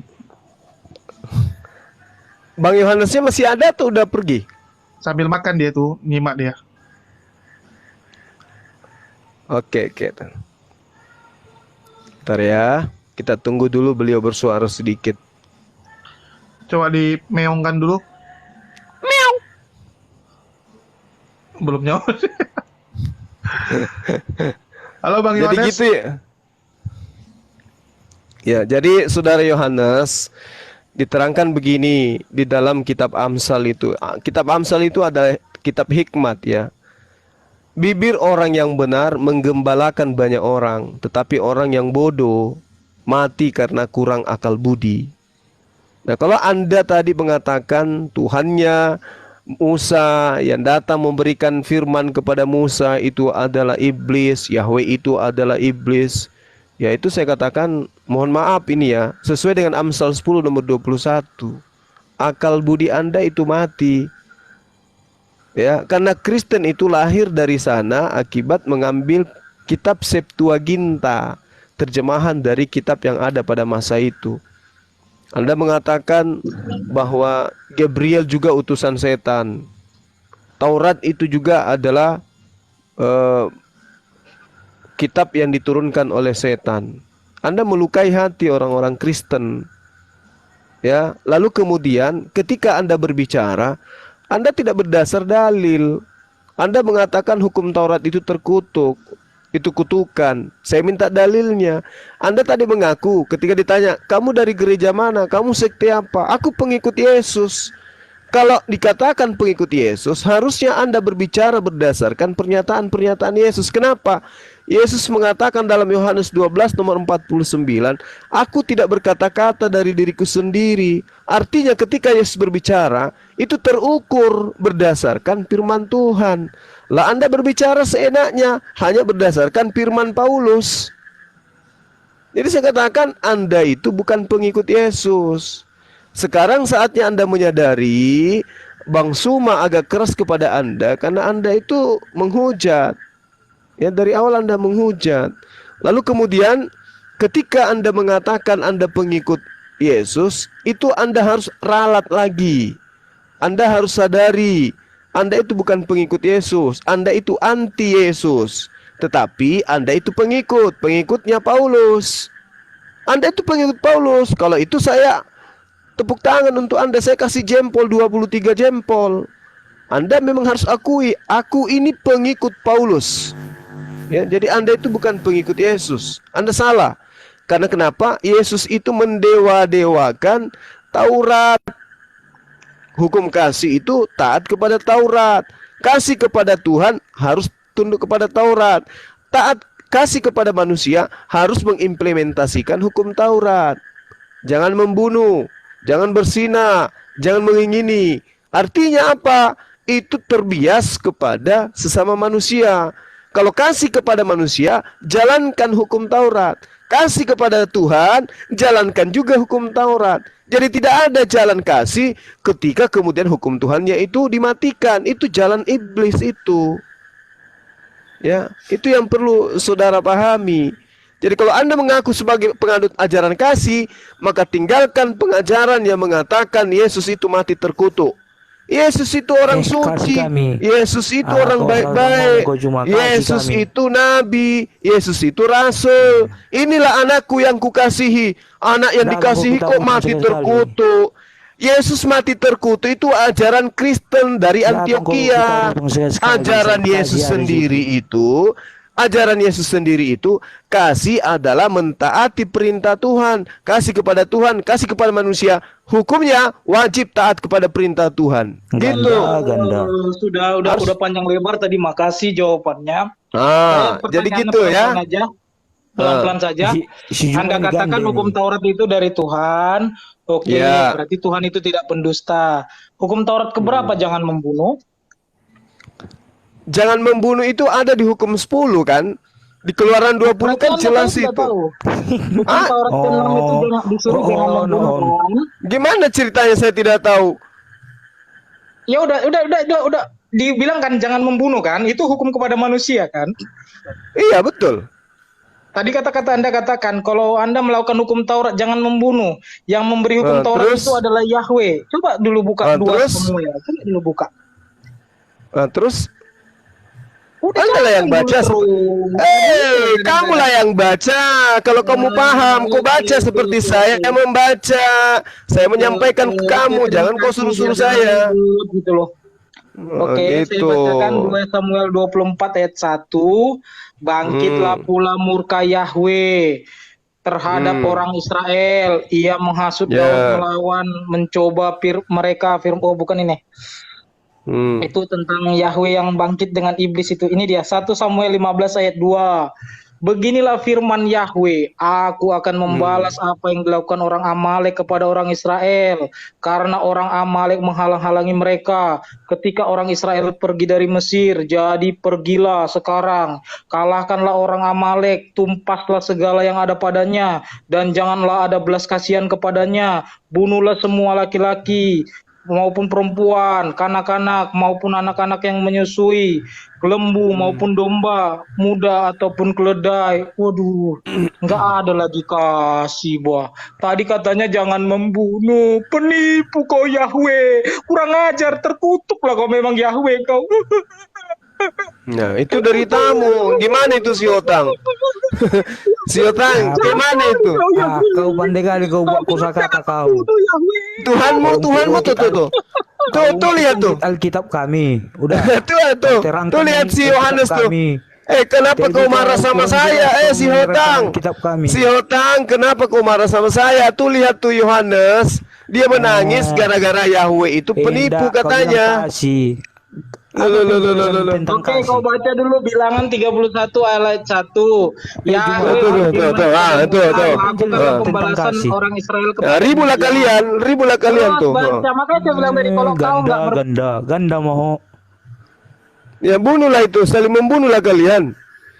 Bang Yohanesnya masih ada atau udah pergi? Sambil makan dia tuh, nyimak dia. Oke, oke. Bentar ya. Kita tunggu dulu beliau bersuara sedikit. Coba dimeongkan dulu. Belum nyawa. Halo Bang Jadi Yohanes. gitu ya. Ya, jadi Saudara Yohanes, diterangkan begini di dalam kitab Amsal itu. Kitab Amsal itu adalah kitab hikmat ya. Bibir orang yang benar menggembalakan banyak orang, tetapi orang yang bodoh mati karena kurang akal budi. Nah, kalau Anda tadi mengatakan Tuhannya Musa yang datang memberikan firman kepada Musa itu adalah iblis, Yahweh itu adalah iblis, ya itu saya katakan mohon maaf ini ya, sesuai dengan Amsal 10 nomor 21. Akal budi Anda itu mati. Ya, karena Kristen itu lahir dari sana akibat mengambil kitab Septuaginta, terjemahan dari kitab yang ada pada masa itu. Anda mengatakan bahwa Gabriel juga utusan setan. Taurat itu juga adalah kitab yang diturunkan oleh setan. Anda melukai hati orang-orang Kristen. Ya, lalu kemudian ketika Anda berbicara, Anda tidak berdasar dalil. Anda mengatakan hukum Taurat itu terkutuk, itu kutukan. Saya minta dalilnya. Anda tadi mengaku ketika ditanya, kamu dari gereja mana? Kamu sekte apa? Aku pengikut Yesus. Kalau dikatakan pengikut Yesus, harusnya Anda berbicara berdasarkan pernyataan-pernyataan Yesus. Kenapa? Yesus mengatakan dalam Yohanes 12 nomor 49, aku tidak berkata-kata dari diriku sendiri. Artinya ketika Yesus berbicara, itu terukur berdasarkan firman Tuhan. Lah Anda berbicara seenaknya, hanya berdasarkan firman Paulus. Jadi saya katakan Anda itu bukan pengikut Yesus. Sekarang saatnya Anda menyadari Bang Suma agak keras kepada Anda karena Anda itu menghujat. Ya, dari awal Anda menghujat. Lalu kemudian ketika Anda mengatakan Anda pengikut Yesus, itu Anda harus ralat lagi. Anda harus sadari Anda itu bukan pengikut Yesus, Anda itu anti Yesus. Tetapi Anda itu pengikutnya Paulus. Anda itu pengikut Paulus. Kalau itu saya tepuk tangan untuk Anda, saya kasih jempol 23 jempol. Anda memang harus akui, aku ini pengikut Paulus. Ya, jadi Anda itu bukan pengikut Yesus. Anda salah. Karena kenapa? Yesus itu mendewa-dewakan Taurat. Hukum kasih itu taat kepada Taurat. Kasih kepada Tuhan harus tunduk kepada Taurat. Taat kasih kepada manusia harus mengimplementasikan hukum Taurat. Jangan membunuh, jangan berzina, jangan mengingini. Artinya apa? Itu terbias kepada sesama manusia. Kalau kasih kepada manusia, jalankan hukum Taurat. Kasih kepada Tuhan, jalankan juga hukum Taurat. Jadi tidak ada jalan kasih ketika kemudian hukum Tuhannya itu dimatikan. Itu jalan iblis itu. Ya, itu yang perlu saudara pahami. Jadi kalau Anda mengaku sebagai penganut ajaran kasih, maka tinggalkan pengajaran yang mengatakan Yesus itu mati terkutuk. Yesus itu orang suci. Yesus itu orang baik-baik. Yesus itu nabi. Yesus itu rasul. Inilah anakku yang kukasihi. Anak yang dikasihi kok mati terkutuk. Yesus mati terkutuk itu ajaran Kristen dari Antioquia. Ajaran Yesus sendiri itu, kasih adalah mentaati perintah Tuhan, kasih kepada Tuhan, kasih kepada manusia. Hukumnya wajib taat kepada perintah Tuhan. Gitu. Ganda. Udah panjang lebar tadi, makasih jawabannya. Jadi gitu ya. Pelan-pelan saja. Anda katakan hukum Taurat itu dari Tuhan. Oke, berarti Tuhan itu tidak pendusta. Hukum Taurat keberapa? Jangan membunuh. Jangan membunuh itu ada di hukum 10 kan? Di Keluaran 20 kan jelas itu. Hukum Taurat ke-6 itu disuruh jangan membunuh. Gimana ceritanya saya tidak tahu. Ya udah dibilang kan jangan membunuh kan? Itu hukum kepada manusia kan? Iya, betul. Tadi kata-kata Anda katakan kalau Anda melakukan hukum Taurat jangan membunuh. Yang memberi hukum Taurat itu adalah Yahweh. Coba dulu buka 2 Samuel. Coba dulu buka. Terus Anda lah yang baca. Kamulah yang baca. Kalau kamu paham, kau baca seperti saya yang membaca. Saya menyampaikan ke kamu, jangan kau suruh-suruh saya. Gitu loh. Oke, saya bacakan 2 Samuel 24 ayat 1. Bangkitlah pula murka Yahweh terhadap orang Israel. Ia menghasut Daud melawan, mencoba mereka. Bukan ini. Itu tentang Yahweh yang bangkit dengan iblis itu. Ini dia 1 Samuel 15 ayat 2. Beginilah firman Yahweh, aku akan membalas apa yang dilakukan orang Amalek kepada orang Israel, karena orang Amalek menghalang-halangi mereka ketika orang Israel pergi dari Mesir. Jadi pergilah sekarang, kalahkanlah orang Amalek, tumpaslah segala yang ada padanya, dan janganlah ada belas kasihan kepadanya. Bunuhlah semua laki-laki maupun perempuan, kanak-kanak maupun anak-anak yang menyusui, lembu maupun domba, muda ataupun keledai. Waduh, nggak ada lagi kasih, buah. Tadi katanya jangan membunuh, penipu kau Yahweh, kurang ajar, terkutuklah kau memang Yahweh kau. Nah, itu dari tamu. Gimana itu si Otang? Si Otang, gimana itu? Kau pandai kali kau buat kosakata kau. Tuhanmu tuh. Tuh lihat tuh. Alkitab kami. Udah. Tuh lihat si Yohanes tuh. Kenapa kau marah sama saya? Si Hotang. Si Hotang, kenapa kau marah sama saya? Tuh lihat tuh Yohanes. Dia menangis gara-gara Yahweh itu penipu katanya. Oke, kau baca dulu Bilangan 31 ayat 1. Yahweh pembalasan orang Israel kepada ribulah kalian tuh. Baca, makanya saya bilang tadi kalau kau enggak ganda mau. Ya bunuhlah itu, saling membunuhlah kalian.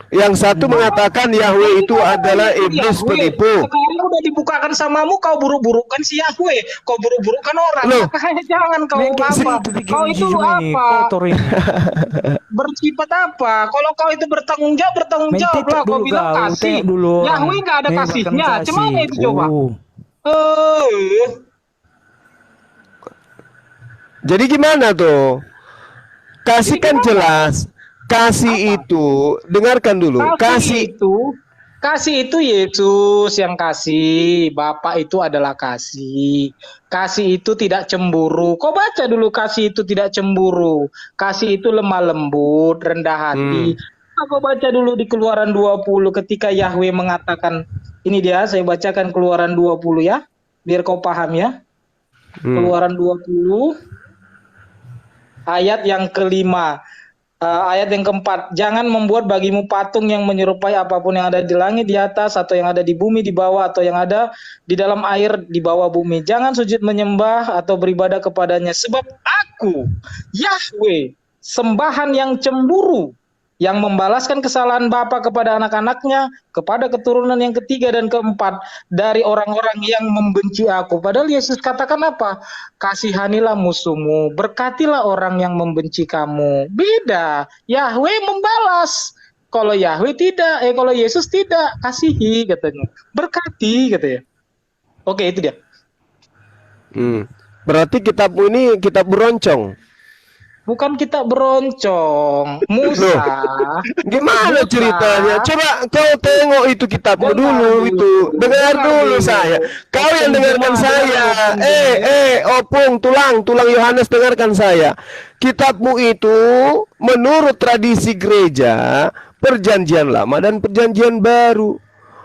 Yang satu mengatakan Yahweh itu adalah iblis penipu. Sekarang udah dibukakan samamu, kau buruk-burukkan si Yahweh, kau buruk-burukkan orang. Makanya jangan kau kau itu apa? Bersifat apa? Kalau kau itu bertanggung jawab lah. Kau bilang kasih. Yahweh nggak ada kasihnya. Cemana itu coba? Jadi gimana tuh? Kasih kan jelas. Kasih itu, dengarkan dulu. Kasih itu Yesus yang kasih. Bapa itu adalah kasih. Kasih itu tidak cemburu. Kau baca dulu, kasih itu tidak cemburu. Kasih itu lemah lembut, rendah hati. Kau baca dulu di Keluaran 20 ketika Yahweh mengatakan, ini dia saya bacakan Keluaran 20 ya, biar kau paham ya. Keluaran 20 ayat yang kelima. Ayat yang keempat, jangan membuat bagimu patung yang menyerupai apapun yang ada di langit di atas, atau yang ada di bumi di bawah, atau yang ada di dalam air di bawah bumi. Jangan sujud menyembah atau beribadah kepadanya, sebab aku, Yahweh, sembahan yang cemburu, yang membalaskan kesalahan bapa kepada anak-anaknya, kepada keturunan yang ketiga dan keempat dari orang-orang yang membenci aku. Padahal Yesus katakan apa? Kasihanilah musuhmu, berkatilah orang yang membenci kamu. Beda, Yahweh membalas. Kalau Yahweh tidak, kalau Yesus tidak, kasihi katanya. Berkati katanya. Oke, itu dia. Berarti kitab ini kitab beroncong. Bukan kita beroncong. Musa. Gimana Musa. ceritanya? Coba kau tengok itu kitabmu Dengar dulu dulu. itu. Dengar Dengar dulu dulu. saya. Kau yang Opung dengarkan Juma, saya. dengar Opung Juma. Tulang Yohanes dengarkan saya. Kitabmu itu menurut tradisi gereja Perjanjian Lama dan Perjanjian Baru.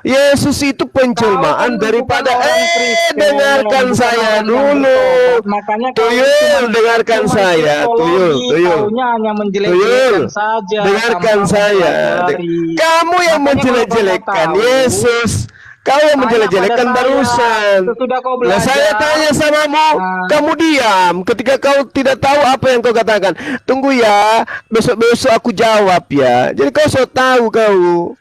Yesus itu Kau kan penjelmaan daripada bukan orang Kristen, dengarkan bukan saya orang yang dulu. bertobat. Makanya kau Tuyul, dengarkan saya. Tuyul. Kaunya hanya menjelek-jelekan saja. Dengarkan tanpa saya. mempelajari. Kamu yang Makanya menjelek-jelekkan kalau kau tahu, Yesus. Kau yang tanya menjelek-jelekkan pada barusan. sesudah kau Nah, belajar. saya tanya samamu, kamu diam ketika kau tidak tahu apa yang kau katakan. Tunggu ya, besok-besok aku jawab ya. Jadi kau so tahu kau.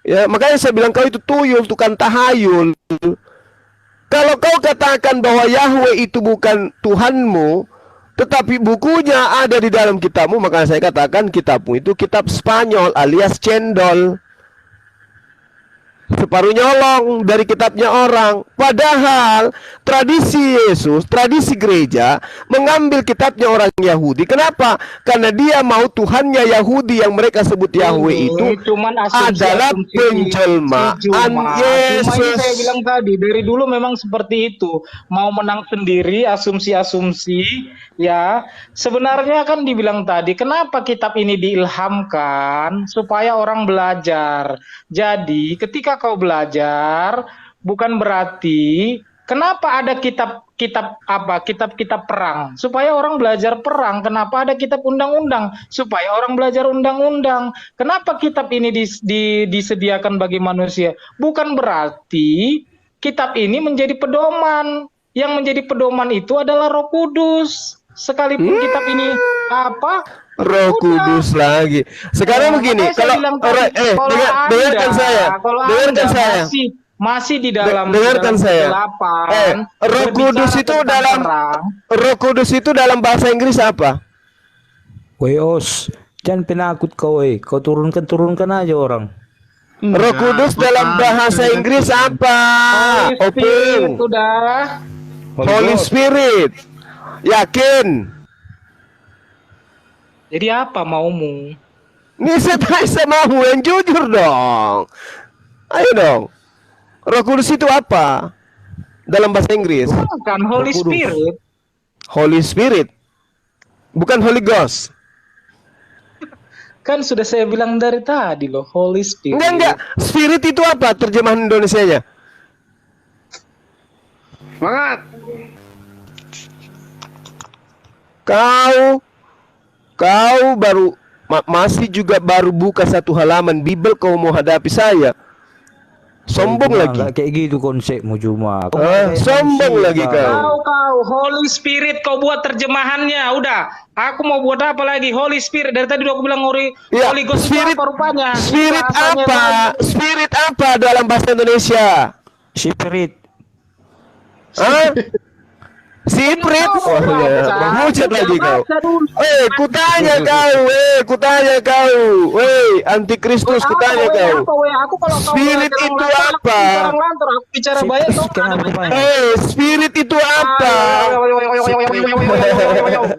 Ya, makanya saya bilang kau itu tuyul, tukang tahayul. Kalau kau katakan bahwa Yahweh itu bukan Tuhanmu, tetapi bukunya ada di dalam kitabmu, maka saya katakan kitabmu itu kitab Spanyol alias cendol. Separuh nyolong dari kitabnya orang. Padahal tradisi Yesus, tradisi gereja mengambil kitabnya orang Yahudi. Kenapa? Karena dia mau Tuhannya Yahudi yang mereka sebut Yahweh itu cuman asumsi, adalah penjelmaan Cuma Yesus. ini saya bilang tadi dari dulu memang seperti itu. Mau menang sendiri, asumsi-asumsi. Ya, sebenarnya kan dibilang tadi, kenapa kitab ini diilhamkan supaya orang belajar. Jadi, ketika kau belajar, bukan berarti kenapa ada kitab-kitab perang supaya orang belajar perang. Kenapa ada kitab undang-undang supaya orang belajar undang-undang. Kenapa kitab ini disediakan bagi manusia? Bukan berarti kitab ini menjadi pedoman. Yang menjadi pedoman itu adalah Roh Kudus. Sekalipun kitab ini apa? Roh Kudus lagi. Sekarang begini, Makanya saya kalau bilang tadi, kalau dengarkan Anda- saya. kalau Dengarkan Anda saya. masih di dalam Dengarkan dalam saya. kegelapan, Roh Kudus berbicara itu tentang dalam perang. Roh Kudus itu dalam bahasa Inggris apa? Weos, jangan penakut kau, kau turunkan aja orang. Roh Kudus dalam bahasa Inggris apa? Holy Spirit, Opung. udah. Holy Spirit. Yakin? Jadi apa maumu? Ini saya mau yang jujur dong. Ayo dong. Roh Kudus itu apa? Dalam bahasa Inggris. Bukan Holy Roh Kudus. Spirit. Holy Spirit. Bukan Holy Ghost. Kan sudah saya bilang dari tadi loh, Holy Spirit. Enggak. Spirit itu apa terjemahan Indonesianya? Semangat. Kau baru masih juga baru buka satu halaman Bible kau mau hadapi saya. Sombong Cuma lagi. nggak kayak gitu konsepmu cuma. Kau Ah, kayak sombong manusia, lagi kau. Kau Holy Spirit kau buat terjemahannya. Udah, aku mau buat apa lagi? Holy Spirit dari tadi aku bilang Holy Ya, Ghost itu spirit apa rupanya? Spirit Bahasanya apa? lagi. Spirit apa dalam bahasa Indonesia? Spirit. Hah? Spirit? Oh ya, menghujat lagi kau. Kutanya kau. Antikristus, kutanya kau. Spirit itu apa? Aku bicara banyak tuh. Kenapa banyak? Spirit itu apa?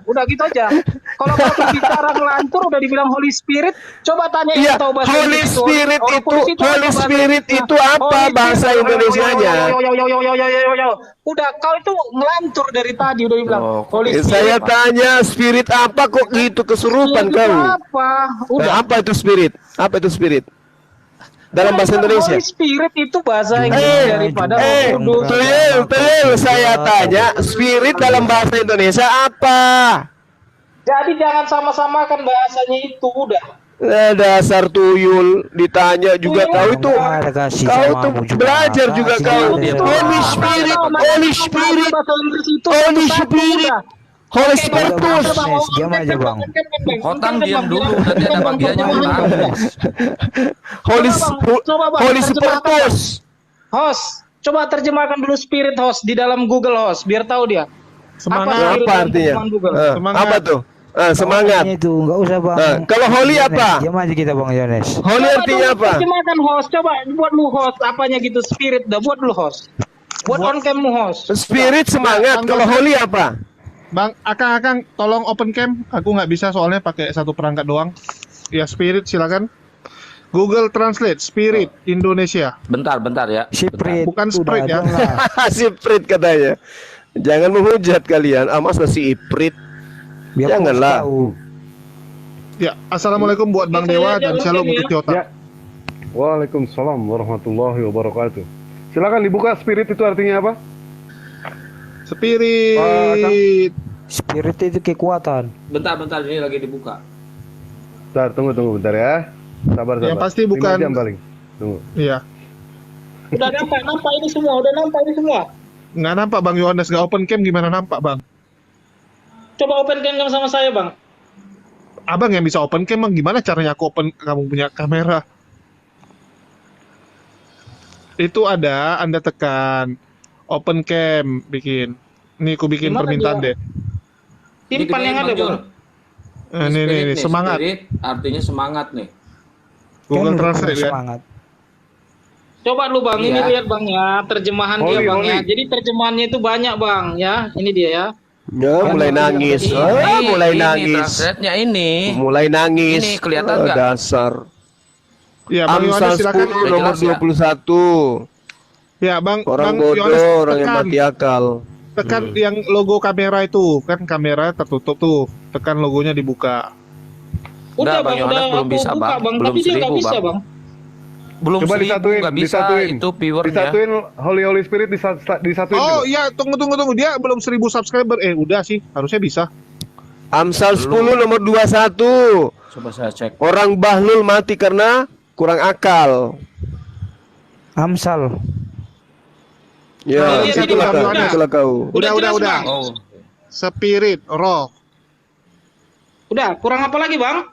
Udah gitu aja. Kalau kamu bicara ngelantur udah dibilang Holy Spirit, coba tanya Iya, yang tahu bahasa Holy Inggris. Spirit Roh itu Kudus apa Holy bahasa Spirit Inggrisnya? itu apa Holy bahasa Spirit. Indonesianya? Udah, kau itu ngelantur dari tadi udah dibilang Holy Spirit. Saya tanya spirit apa kok gitu kesurupan Itu kau? apa? Udah. Nah, apa itu spirit? Apa itu spirit? Dalam bahasa Indonesia. Holy Spirit itu bahasa Inggris daripada Roh Kudus. Tuyul, saya tanya spirit dalam bahasa Indonesia apa? Jadi jangan sama-samakan bahasanya itu udah. Dasar tuyul, ditanya juga kau itu. Ada kasih Kau sama tuh kamu juga. belajar juga Kasih kau. dia. Holy Spirit, Holy Spirit, Bahasa Inggris itu Holy satu-satu Spirit, udah. Holy Oke, Spiritus. Bang. Diam aja, Bang. Hotan diam dulu, nanti ada bagiannya Hotan. Holy Coba, Bang, Holy terjemahkan, Spiritus. Host, coba terjemahkan dulu Spirit host di dalam Google host biar tahu dia. Semangat. Apa artinya? Google? Semangat. Apa tuh? Semangat. Itu enggak usah, Bang. Nah, kalau holy Yones, apa? Diam aja kita, Bang Yones. Holy Coba artinya dulu apa? Terjemahkan host, coba buat lu host apanya gitu Spirit dah buat dulu host. Buat on cam host. Spirit semangat. Kalau holy apa? Bang, Akang, tolong open cam. Aku nggak bisa soalnya pakai satu perangkat doang. Ya, Spirit silakan. Google Translate Spirit Indonesia. Bentar ya. Siprit. Bukan Udah, Sprite ya. jangan. Si Iprit katanya. Jangan menghujat kalian. Masa si Iprit? Biar Janganlah. tahu. Ya, assalamualaikum buat Bang Dewa dan shalom untuk Jota. Ya. Waalaikumsalam warahmatullahi wabarakatuh. Silakan dibuka spirit itu artinya apa? Spirit. Spirit itu kekuatan. Bentar ini lagi dibuka. Bentar, tunggu bentar ya. Sabar. Yang pasti 5 bukan- jam paling. Tunggu. Iya. Udah nampak ini semua. Nggak nampak Bang Yohanes, nggak open cam gimana nampak Bang? Coba open cam sama saya, Bang. Abang yang bisa open cam, Bang. Gimana caranya aku open kamu punya kamera? Itu ada, Anda tekan open cam, bikin. Nih, aku bikin Gimana permintaan dia? deh. Simpan yang ada, Bang. Nih, semangat. Spirit artinya semangat nih. Google Kan Translate udah kan. semangat. Coba lu, Bang. Ini Iya. lihat, Bang, ya. Terjemahan dia, Bang, ya. Jadi terjemahannya itu banyak, Bang, ya. Ini dia ya. Ya, mulai nangis. Mulai Ini nangis. translate-nya ini. Mulai nangis. Ini kelihatan nggak? Dasar. Ya, Bang Amsal Yohanes silakan. 10 nomor Jelas ya? 21. Ya, Bang Orang Yohanes, bodoh, orang yang tekan. mati akal. Tekan yang logo kamera itu, kan kamera tertutup tuh. Tekan logonya dibuka. Udah, Bang Yohanes belum aku bisa, buka, Bang. Bang. Belum Tapi dia nggak 1000, bisa, Bang. Bang. Belum Coba 1000 disatuin, nggak bisa. disatuin. Itu viewernya. Disatuin Holy Spirit disatuin. Oh juga. iya, tunggu. Dia belum 1000 subscriber. Udah sih, harusnya bisa. Amsal 10 nomor 21. Coba saya cek. Orang bahlul mati karena kurang akal. Amsal. Ya, Ini itulah Bang kau. Yohanes. Itulah kau. Udah. jelas, Bang. Oh, Spirit, roh. Udah, kurang apa lagi, Bang?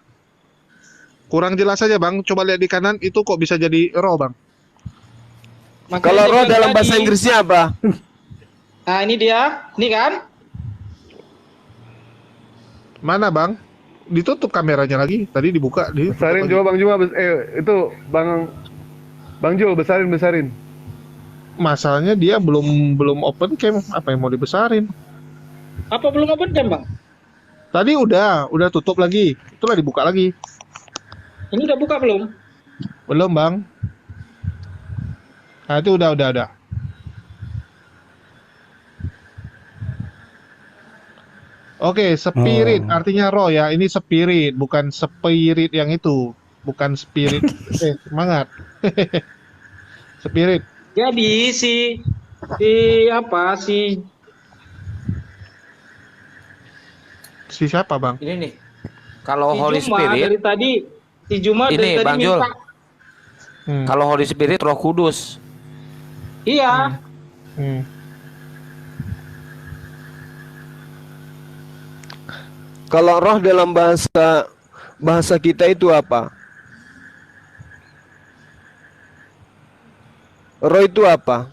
Kurang jelas aja Bang. Coba lihat di kanan itu kok bisa jadi roh Bang. Makanya Kalau dia roh bilang dalam tadi. bahasa Inggrisnya apa? Nah, ini dia. Ini kan? Mana Bang? Ditutup kameranya lagi. Tadi dibuka. Besarin coba Bang Juma. Itu Bang Jul besarin. Masalahnya dia belum open cam. Apa yang mau dibesarin? Apa belum open cam, Bang? Tadi udah tutup lagi. Itulah dibuka lagi. Ini udah buka belum? Belum Bang. Nah itu udah. Oke, spirit artinya roh ya. Ini spirit, bukan spirit yang itu. Bukan spirit. Semangat. Spirit. Jadi si Siapa Bang? ini nih. Kalau si Holy Juma Spirit, dari tadi si Juma ini dari tadi Bang Jul. minta. Kalau Holy Spirit Roh Kudus. Iya. Hmm. Kalau roh dalam bahasa kita itu apa? Roh itu apa?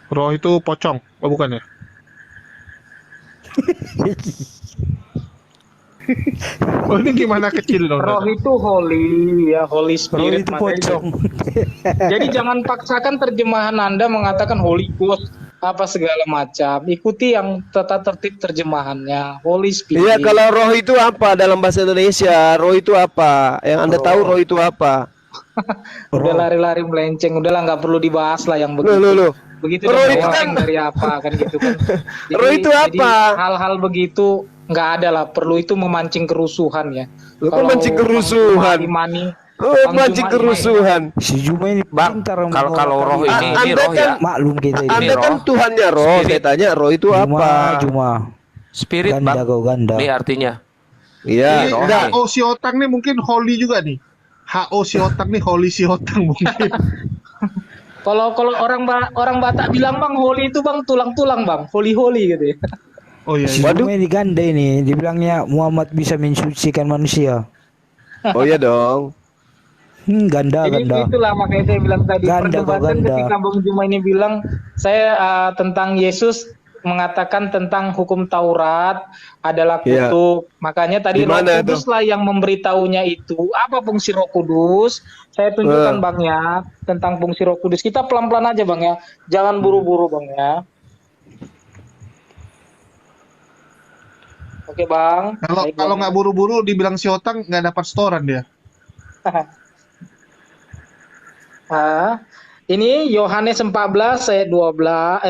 Roh itu pocong. Oh bukan ya? Oh ini gimana kecil dong? Roh itu holy ya, Holy Roh Spirit. itu makanya. pocong. Jadi jangan paksakan terjemahan Anda mengatakan Holy Ghost apa segala macam. Ikuti yang tata tertib terjemahannya. Holy Spirit. Iya, kalau roh itu apa dalam bahasa Indonesia? Roh itu apa? Yang Anda tahu roh itu apa? Udah lari-lari melenceng, udahlah nggak perlu dibahas lah yang begitu. Loh. Begitu Roh dan itu orang kan- dari apa kan gitu kan. Roh itu apa? Hal-hal begitu nggak ada lah. Perlu itu memancing kerusuhan ya. Loh, kok mancing kerusuhan? Imani. Oh, mancing kerusuhan. Si Juma ini Bang, pintar kalau roh ini Anda roh ya. kan- maklum kita ini. Anda kan roh. Tuhannya roh. Saya Spirit. tanya roh itu apa? Juma. Spirit, Ganda Bang. kau ganda. Ini artinya. Iya, Ini roh enggak. nih. HO si otang nih mungkin holy juga nih. HO si otang nih holy si otang mungkin. Kalau orang Batak bilang Bang holy itu Bang tulang-tulang Bang. Holy gitu ya. Oh iya. Si Waduh. Juma ini ganda ini. Dibilangnya Muhammad bisa mensucikan manusia. Oh iya dong. Ganda. Jadi itulah makanya saya bilang tadi Ganda, kok perdebatan ganda. ketika Bang Juma ini bilang saya tentang Yesus mengatakan tentang hukum Taurat adalah Iya. kutub. Makanya tadi Di Roh mana Kudus itu? lah yang memberitahunya itu. Apa fungsi Roh Kudus? Saya tunjukkan Bang ya tentang fungsi Roh Kudus. Kita pelan-pelan aja Bang ya. Jangan buru-buru Bang ya. Oke Bang. Kalau Baik, kalau Bang. nggak buru-buru dibilang si Otang nggak dapat setoran dia. Ah, ini Yohanes 14 ayat 26,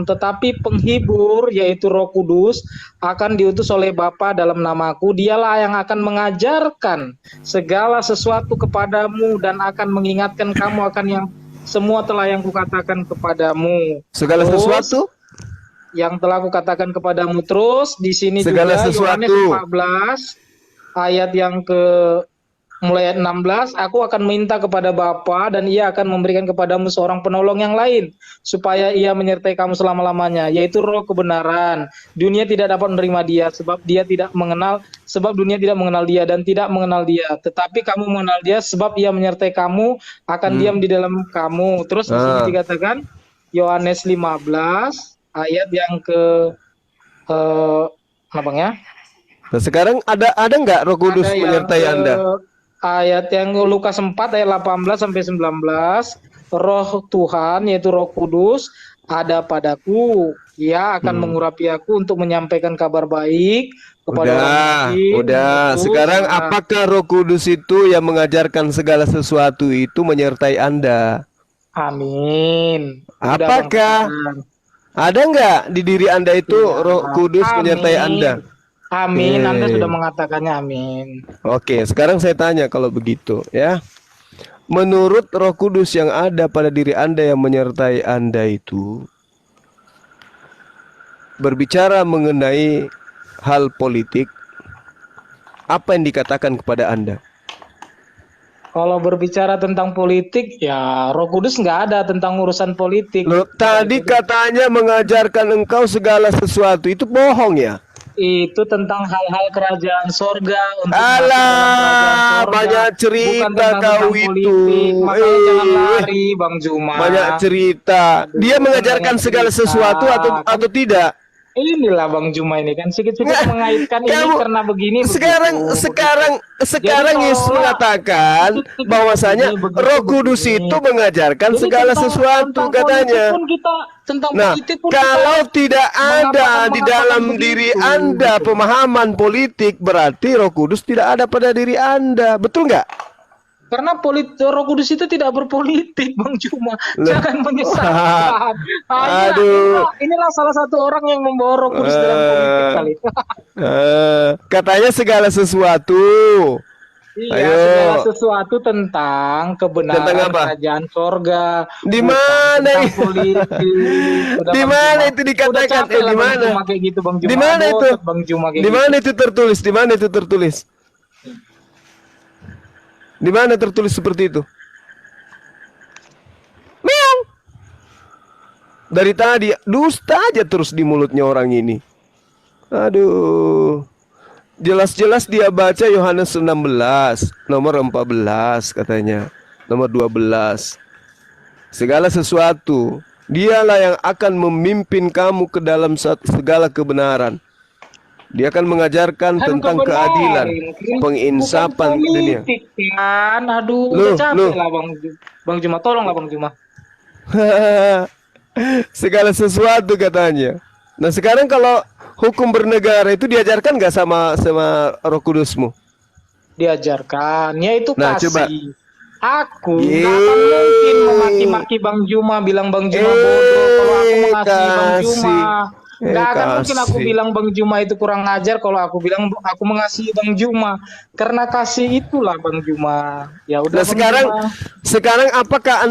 tetapi penghibur yaitu Roh Kudus akan diutus oleh Bapa dalam namaku, dialah yang akan mengajarkan segala sesuatu kepadamu dan akan mengingatkan kamu akan yang semua telah yang kukatakan kepadamu. Segala Terus, sesuatu. yang telah kukatakan kepadamu. Terus di sini Segala juga sesuatu. Yohanes 14 ayat yang mulai ayat 16, aku akan minta kepada Bapa dan ia akan memberikan kepadamu seorang penolong yang lain supaya ia menyertai kamu selama-lamanya, yaitu Roh kebenaran. Dunia tidak dapat menerima dia sebab dunia tidak mengenal dia dan tidak mengenal dia, tetapi kamu mengenal dia sebab ia menyertai kamu, akan diam di dalam kamu. Terus di sini dikatakan Yohanes 15 ayat yang apa Bang ya? Nah, sekarang ada nggak Roh Kudus Ada yang menyertai Anda? ayat yang Lukas 4 ayat 18 sampai 19, Roh Tuhan yaitu Roh Kudus ada padaku, ia akan mengurapi aku untuk menyampaikan kabar baik kepada orang miskin. Udah. Terus, Sekarang apakah Roh Kudus itu yang mengajarkan segala sesuatu itu menyertai Anda? Amin. Udah, Bang Apakah Tuhan. ada nggak di diri Anda itu Iya. Roh Kudus menyertai Amin. Anda? Amin, Anda sudah mengatakannya amin. Oke, sekarang saya tanya kalau begitu ya. Menurut Roh Kudus yang ada pada diri Anda yang menyertai Anda itu berbicara mengenai hal politik, apa yang dikatakan kepada Anda? Kalau berbicara tentang politik, ya Roh Kudus nggak ada tentang urusan politik. Loh, tadi katanya mengajarkan engkau segala sesuatu, itu bohong ya? Itu tentang hal-hal kerajaan sorga untuk Alah, masuk dalam kerajaan sorga. banyak cerita Bukan tentang kau itu. politik. Makanya jangan lari, Bang Juma. Banyak cerita. Dia mengajarkan banyak segala cerita. sesuatu atau tidak? Inilah Bang Juma ini kan sedikit-sedikit Nggak, mengaitkan ini kamu- karena begini. Sekarang Jadi Yesus seolah- mengatakan bahwasanya begini, Roh Kudus begini. itu mengajarkan Jadi segala tentang- sesuatu tentang katanya. politik pun kita tentang Nah, politik pun kalau kita tidak ada di dalam mengatakan diri begitu, Anda gitu. pemahaman politik, berarti Roh Kudus tidak ada pada diri Anda. Betul nggak? Karena Roh Kudus itu tidak berpolitik, Bang Juma. Jangan menyesatkan. Aduh. Inilah salah satu orang yang membawa Roh Kudus dalam politik kali. Katanya segala sesuatu. Iya, Ayo. segala sesuatu tentang kebenaran Tentang apa? kerajaan sorga. Di bukan mana tentang itu? politik. Udah, Di Bang mana Juma. itu dikatakan? Udah capek lah Di Bang mana? Juma kayak gitu, Bang Juma. Di mana itu? Bosan Bang Juma kayak Di gitu. mana itu tertulis? Di mana itu tertulis? Di mana tertulis seperti itu? Meong. Dari tadi dusta aja terus di mulutnya orang ini. Aduh. Jelas-jelas dia baca Yohanes 16, nomor 14 katanya. Nomor 12. Segala sesuatu, dialah yang akan memimpin kamu ke dalam segala kebenaran. Dia akan mengajarkan tentang keadilan, penginsapan Bukan dunia. politik, kan. Aduh, Loh, udah capek loh. lah Bang Juma. Tolonglah Bang Juma. Segala sesuatu katanya. Nah sekarang kalau hukum bernegara itu diajarkan nggak sama Roh Kudusmu? Diajarkan, yaitu Nah, kasih. coba. Aku nggak akan mungkin memaki-maki Bang Juma, bilang Bang Juma bodoh kalau aku mengasihi Bang Juma. Nggak akan mungkin aku kasih. bilang Bang Juma itu kurang ajar kalau aku bilang aku mengasihi Bang Juma. Karena kasih itulah Bang Juma. Ya udah Nah Bang sekarang, Juma. sekarang apakah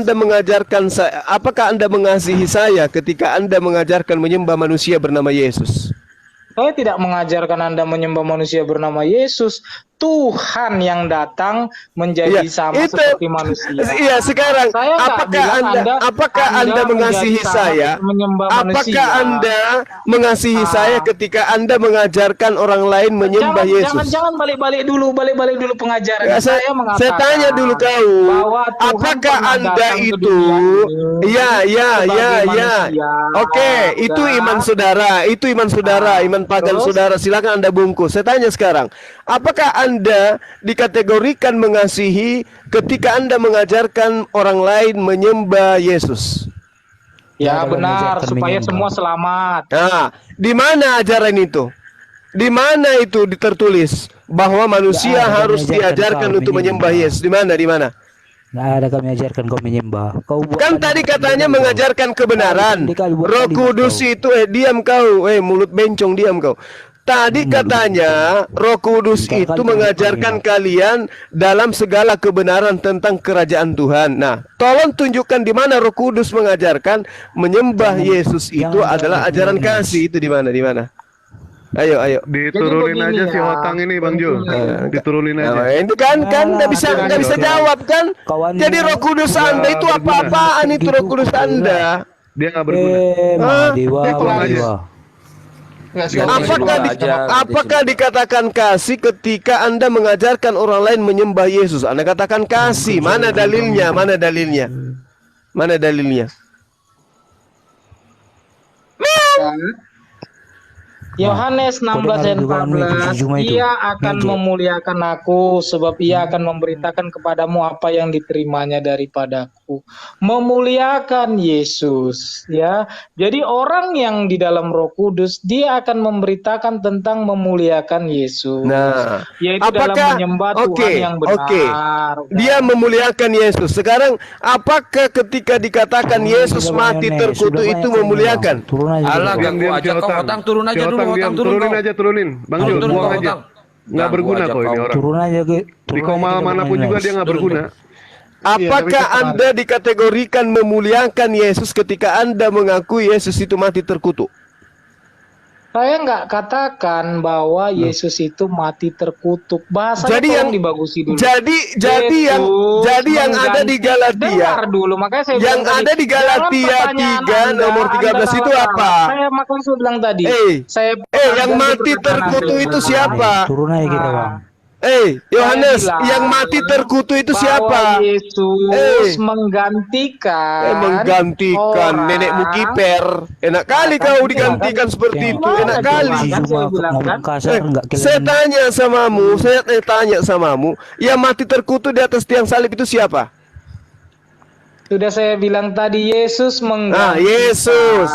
Anda mengasihi saya ketika Anda mengajarkan menyembah manusia bernama Yesus? Saya tidak mengajarkan Anda menyembah manusia bernama Yesus. Tuhan yang datang menjadi Iya, sama itu. seperti manusia. Iya, sekarang Saya nggak apakah bilang Anda mengasihi menjadi saya? sama menyembah Apakah manusia. Anda mengasihi saya ketika Anda mengajarkan orang lain menyembah Yesus? Jangan balik-balik dulu pengajaran. Ya, saya tanya dulu kau, bahwa Tuhan apakah pernah Anda datang ke itu? dunia ini Ya. sebagai manusia. Oke, itu Udah. iman saudara, iman pagan terus? saudara. Silakan Anda bungkus. Saya tanya sekarang, apakah Anda dikategorikan mengasihi ketika Anda mengajarkan orang lain menyembah Yesus? Ya dalam benar, mengajarkan supaya menyembah. semua selamat. Nah, di mana ajaran itu? Di mana itu tertulis bahwa manusia Nggak ada, harus kami ajarkan diajarkan kau untuk menyembah menyembah. Yesus? Di mana? Di mana? Nggak ada kami ajarkan kau menyembah. Kau buat Kan kali tadi buat katanya kali kau. mengajarkan kebenaran. Kali buat Roh kali buat Kudus kau. itu diam kau, mulut bencong diam kau. Tadi katanya Roh Kudus Bentar itu kali mengajarkan kau kalian dalam segala kebenaran tentang kerajaan Tuhan. Nah, tolong tunjukkan di mana Roh Kudus mengajarkan menyembah Yesus itu jangan adalah terlalu ajaran kronis. kasih. Itu di mana? Di mana? Ayo, ayo. Diturunin begini aja si ya, Hotang ini Bang Jul. intinya. Diturunin aja. Nah, itu kan nggak bisa jawab kan? Kawan Jadi Roh Kudus Anda itu apa-apaan itu Roh Kudus Anda? Dia nggak berguna. Madewa, Dia pulang aja. Madewa. Nggak sih, Apakah Apakah, di- aja, apakah dikatakan kasih ketika Anda mengajarkan orang lain menyembah Yesus? Anda katakan kasih. Mana dalilnya? Mana dalilnya? Mana dalilnya? Yohanes 16 ayat 14, ia akan memuliakan aku sebab ia akan memberitakan kepadamu apa yang diterimanya daripadaku. Memuliakan Yesus, ya. Jadi orang yang di dalam Roh Kudus dia akan memberitakan tentang memuliakan Yesus. Nah, yaitu dalam apakah menyembah oke, Tuhan yang benar. oke. Dia memuliakan Yesus. Sekarang apakah ketika dikatakan Yesus mati terkutuk itu memuliakan? Turun aja. Alah, dulu. Diam, ganggu diam, aja si kau. Hotang. Hotang turun aja Si dulu. Hotang, diam. Hotang turun Turunin kau. aja, turunin. Bang Jul, Turun buang kau, aja. Hotang. Nggak Ganggu berguna aja kok ini kau. orang. Turun aja ke. Di komal manapun juga dia nggak berguna. Apakah Anda dikategorikan memuliakan Yesus ketika Anda mengakui Yesus itu mati terkutuk? Saya nggak katakan bahwa Yesus itu mati terkutuk. Bahasanya Jadi tolong yang- dibagusi dulu. Jadi yang ada di Galatia, Dengar dulu, makanya saya yang bilang ada tadi, di Galatia dalam pertanyaan 3 nomor 13 itu salah. apa? Makanya saya bilang tadi. Eh, Saya yang ganti mati perkataan terkutuk Anda. itu siapa? Turun aja kita, Bang. Yohanes, Saya bilang yang mati terkutuk itu bahwa siapa? Yesus menggantikan Menggantikan orang. nenekmu kiper. Enak kali Nah, kau kan digantikan seperti itu. Gimana Enak coba? kali. Kan saya bilang kan. kasar enggak Saya tanya samamu, yang mati terkutuk di atas tiang salib itu siapa? Sudah saya bilang tadi Yesus menggantikan. Yesus.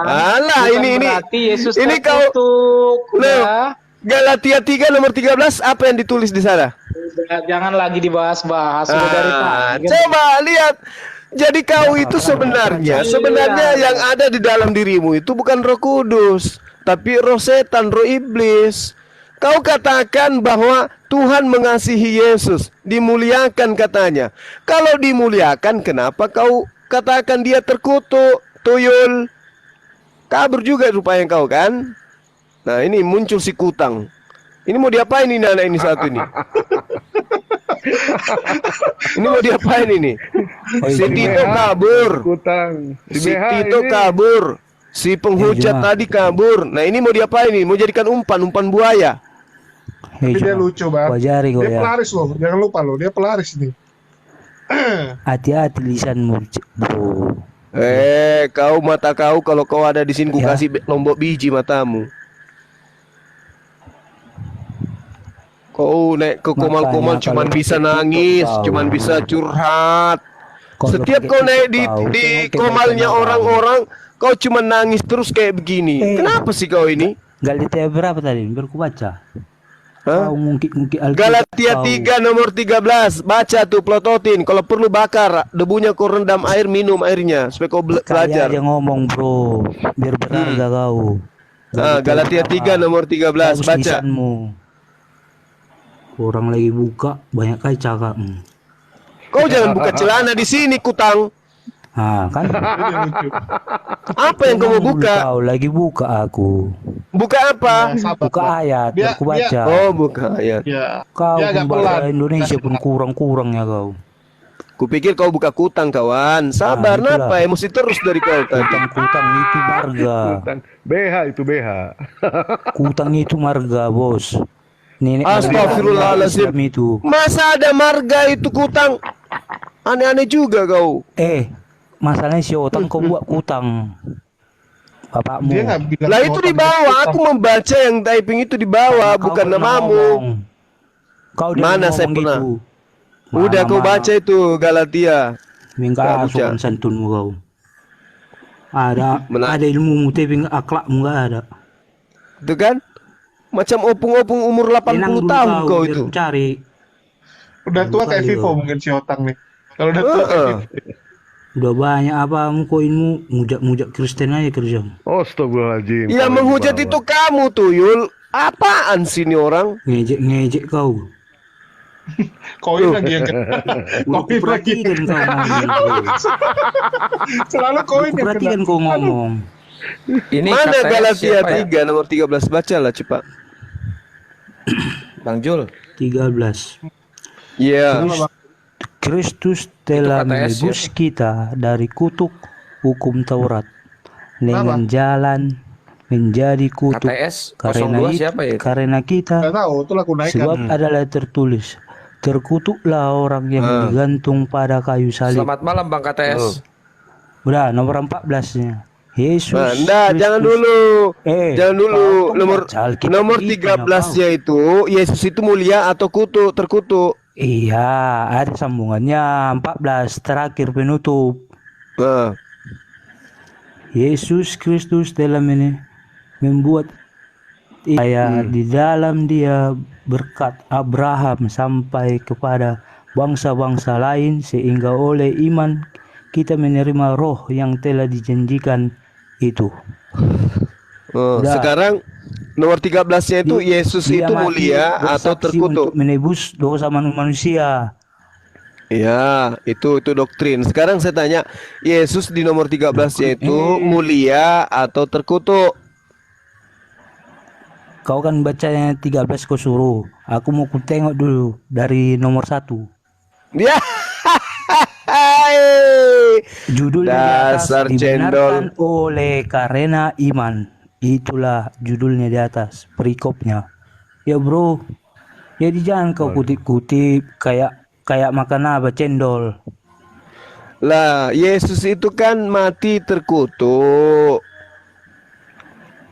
Alah, Bukan ini berarti Yesus ini kau terkutuk. Udah. Galatia 3 nomor 13 apa yang ditulis di sana? Udah, jangan lagi dibahas-bahas. Sudah dari tadi. Coba lihat. Jadi kau itu sebenarnya yang ada di dalam dirimu itu bukan Roh Kudus, tapi roh setan, roh iblis. Kau katakan bahwa Tuhan mengasihi Yesus, dimuliakan katanya. Kalau dimuliakan, kenapa kau katakan dia terkutuk, tuyul? Kabur juga rupanya kau kan? Nah, ini muncul si Kutang. Ini mau diapain ini anak ini satu ini? Ini mau diapain ini? Si Tito kabur. Kutang. Si BH Tito ini. kabur. Si penghujat Jemaah. tadi kabur. Nah, ini mau diapain ini? Mau jadikan umpan buaya. Tapi dia lucu, Bang. Wajari kau Dia ya. pelaris loh, jangan lupa loh, dia pelaris nih. Hati-hati lisanmu, bro. Mata kau kalau kau ada di sini ku Ya. kasih lombok biji matamu. Kau naik ke komal-komal Makanya cuman kalau bisa pakai nangis, TikTok, cuman kau. bisa curhat. Kalau Setiap pakai kau naik di TikTok, kau, tengok komalnya kebaikan orang-orang, kau cuma nangis terus kayak begini. Kenapa sih kau ini? Galatia berapa tadi? Biar ku baca. Hah? Kau ngungkit-ngungkit Alkitab Galatia kau. 3 nomor 13. Baca tuh, plototin. Kalau perlu bakar, debunya kau rendam air, minum airnya supaya kau Kaya belajar. aja ngomong, bro. Biar berharga kau. Galatia 3 nomor 13. Bagus Baca. lisanmu. Orang lagi buka banyak kaca kak. Kau jangan buka celana di sini, Kutang. Kan? Dia lucu. Apa yang kau mau buka? Kau lagi buka aku. Buka apa? Ya, sabar, Buka Bang. ayat. Dia- Biar ku baca. Oh, buka ayat. Ya, Kau dia agak bahasa pelan. Indonesia pun kurang-kurang ya kau. Kupikir kau buka Kutang, kawan. Sabar, itulah. napa? Emosi terus dari kau tadi. Kutang itu marga. Kutang. BH itu BH. Kutang itu marga, bos. Nenek Astagfirullahaladzim. Islam itu. Masa ada marga itu Kutang? Aneh-aneh juga kau. Masalahnya si Otang kau buat kutang. Bapakmu. Dia nggak bilang Lah itu di bawah. Aku membaca yang typing itu di bawah, Kau bukan pernah namamu. ngomong. Kau udah Mana ngomong saya pernah? gitu. Udah kau baca itu Galatia. Mingga Nggak asuhan baca. santunmu kau. Ada Mana- ilmu tapi akhlakmu nggak ada. Itu kan? Macam opung-opung umur 80 tahun kau itu. Cari. Udah tua kayak Kali, Vivo Bang. mungkin si Otang nih. Kalau udah tua kayak Vivo. Udah banyak apa koinmu mujak-mujak Kristen aja kerja. Astagfirullahaladzim. Yang Kalau menghujat dibawa. itu kamu tuh, Yul. Apaan sih ini orang? Ngejek kau. Koin lagi yang kena. Udah Koin lagi. kuperhatikan kau ngomong. Selalu koin yang kena. Kuperhatikan kau ngomong. Ini Mana KTS Galatia siapa ya? 3 nomor 13, bacalah cepat. Bang Jul. 13. Iya. Kristus telah KTS, menebus kita dari kutuk hukum Taurat dengan jalan menjadi kutuk KTS karena 02 siapa ya? karena kita Nggak tahu, itu laku naik sebab kan. adalah tertulis terkutuklah orang yang digantung pada kayu salib. Selamat malam Bang KTS. Udah nomor 14-nya. Yesus. Nah, jangan dulu. Jangan dulu. kau Nomor baca Alkitab nomor gitu, 13-nya itu Yesus itu mulia atau kutuk, terkutuk. Iya, ada sambungannya 14 terakhir penutup. Nah, Yesus Kristus telah membuat saya di dalam dia berkat Abraham sampai kepada bangsa-bangsa lain sehingga oleh iman kita menerima roh yang telah dijanjikan itu. Udah. sekarang nomor 13-nya itu Yesus Dia itu mati mulia atau bersaksi terkutuk. untuk menebus dosa manusia. Ya, itu doktrin. Sekarang saya tanya, Yesus di nomor 13-nya itu mulia atau terkutuk? Kau kan bacanya 13 kau suruh. Aku mau ku tengok dulu dari nomor 1. Ya. Judulnya Dasar di atas, dibenarkan cendol. oleh karena iman. Itulah judulnya di atas, perikopnya. Ya bro, jadi jangan kau kutip-kutip kayak makan apa cendol. Lah, Yesus itu kan mati terkutuk.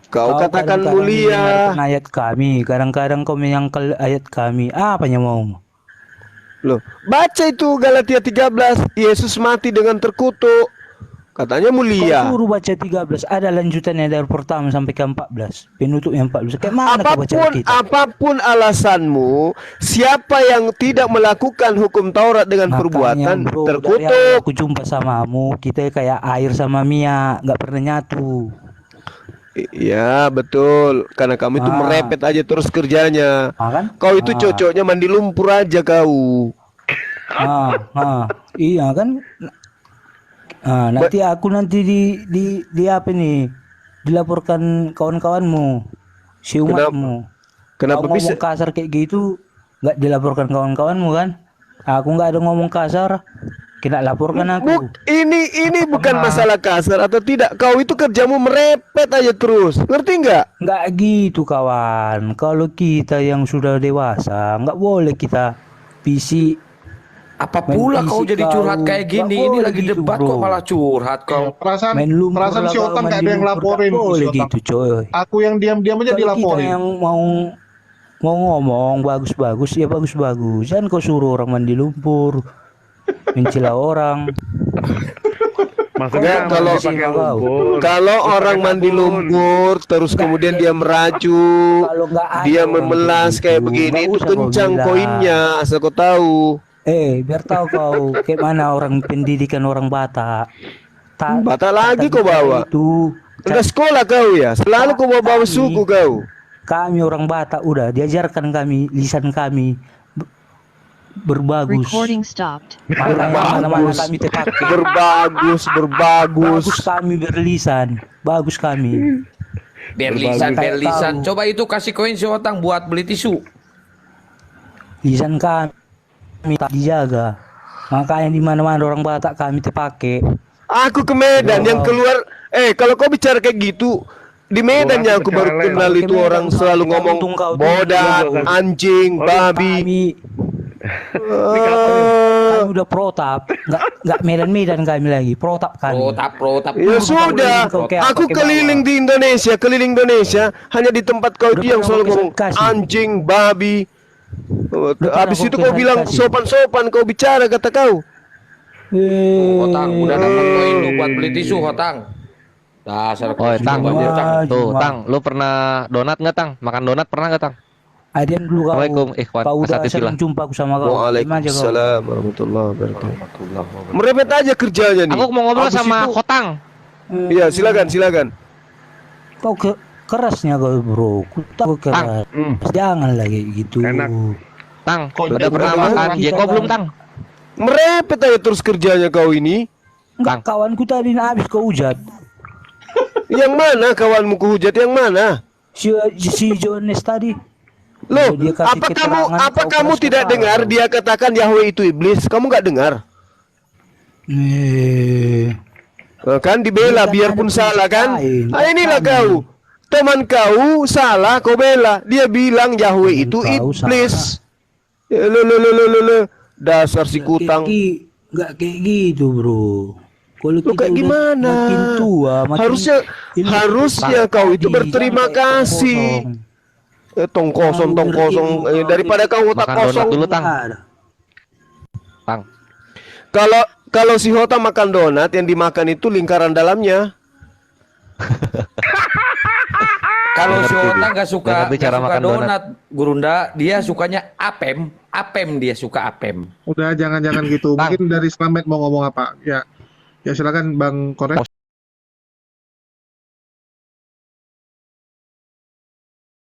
Kau katakan kadang-kadang mulia. mendengarkan ayat kami, kadang-kadang kau menyangkal ayat kami. Apanya mau? Loh, baca itu Galatia 13. Yesus mati dengan terkutuk. Katanya mulia. Kau suruh baca 13, ada lanjutannya dari pertama sampai ke 14. Penutup yang 14. Kayak mana kau baca kita? Apapun alasanmu, siapa yang tidak melakukan hukum Taurat dengan perbuatan Bro, dari awal terkutuk. aku jumpa samamu, kita kayak air sama minyak, nggak pernah nyatu. Iya, betul. Karena kamu itu merepet aja terus kerjanya. Kan? Kau itu cocoknya mandi lumpur aja kau. Iya kan? Nanti aku di apa nih? Dilaporkan kawan-kawanmu, si umatmu. Kenapa Kau bisa? ngomong kasar kayak gitu? Nggak dilaporkan kawan-kawanmu kan? Aku nggak ada ngomong kasar, kena laporkan aku. Ini bukan masalah kasar atau tidak. Kau itu kerjamu merepet aja terus. Ngerti nggak? Nggak gitu kawan. Kalau kita yang sudah dewasa, nggak boleh kita visi. Apa pula kau fisik jadi kau. curhat kayak Nggak gini? Ini boleh lagi gitu, debat bro. kok malah curhat kau. Perasaan Main lumpur perasaan lah si kalau Otang mandi gak ada yang lumpur, laporin nggak tuh si boleh Otang. gitu coy. Aku yang diam-diam aja Kalau kita dilaporin. yang mau ngomong bagus-bagus ya bagus-bagus. Jangan kau suruh orang mandi lumpur, mencela orang. Maksudnya Kalau- masih pakai lumpur. Kalau orang pakai mandi sabun. lumpur terus kemudian dia meraju, Kalau nggak ada dia orang memelas kayak begitu, begini, nggak itu usah kau kencang bilang. koinnya, asal kau tahu. Biar tahu kau kayak mana orang pendidikan orang Batak. Batak lagi kau kita bawa. itu. Udah sekolah kau ya, selalu kau bawa suku kau. Kami orang Batak udah diajarkan kami lisan kami berbagus. Recording stopped. Mana-mana kami terpakai. Berbagus. Bagus kami berlisan, bagus kami. Berlisan. Tahu. Coba itu kasih koin si Otang buat beli tisu. Lisan kami tak dijaga. Makanya di mana-mana orang Batak kami terpakai. Aku ke Medan yang keluar. Kalau kau bicara kayak gitu, di Medan yang aku baru kenal itu orang selalu ngomong bodak, anjing, babi. Kami udah protap, nggak Medan kami lagi, protap kami. Protap. Ya sudah, aku keliling Indonesia, hanya di tempat kau itu yang selalu ngomong anjing, babi. Habis itu kau bilang sopan-sopan kau bicara kata kau. Otang, udah dapat koin lu buat beli tisu, Otang. Dasar Oh, Tang, banyak, Cang. tuh, Cuma- Tang, lu pernah donat nggak, Tang? Makan donat pernah nggak, Tang? Adian dulu kau. Assalamualaikum, ikhwan. Kau udah Asatidz sering fillah. jumpa aku sama kau. Gimana aja kau? Waalaikumsalam warahmatullahi wabarakatuh. Merepet aja kerjanya nih. Aku mau ngobrol Habis sama itu- Kotang. Iya, silakan. Kau kerasnya kau bro. Ku tahu keras. Jangan lagi gitu. Enak. Tang, Kok udah jadi pernah berat makan kita, Jeko Bang? belum, Tang? Merepet aja terus kerjanya kau ini. Enggak, kawanku tadi habis kau hujat. Yang mana kawanmu kehujat yang mana? Si Jones tadi. Loh, Dia kasih keterangan apa kau kamu keras tidak kepala. dengar dia katakan Yahweh itu iblis? Kamu nggak dengar? Kan dibela Dia kan biarpun ada salah kan? lain, Ah, inilah kami. kau. Teman kau salah, kau bela. Dia bilang Yahweh Teman itu kau iblis. Lo. Dasar si kutang. Enggak kayak gitu, bro. Kalau Lo kita kayak udah gimana? makin tua, makin Harusnya kau itu tadi, berterima jangan kayak kasih. kosong. Tong kosong. berilmu, Daripada kau otak Makan donat kosong. dulu, Tang. Nggak ada. Tang. Kalau si Hota makan donat, yang dimakan itu lingkaran dalamnya. Kalau Nggak si ngerti Ota dia. nggak suka, Nggak ngerti cara suka makan donat, Gurunda, dia sukanya apem dia suka apem. Udah jangan gitu. Bang. Mungkin dari Slamet mau ngomong apa? Ya silakan Bang Korek.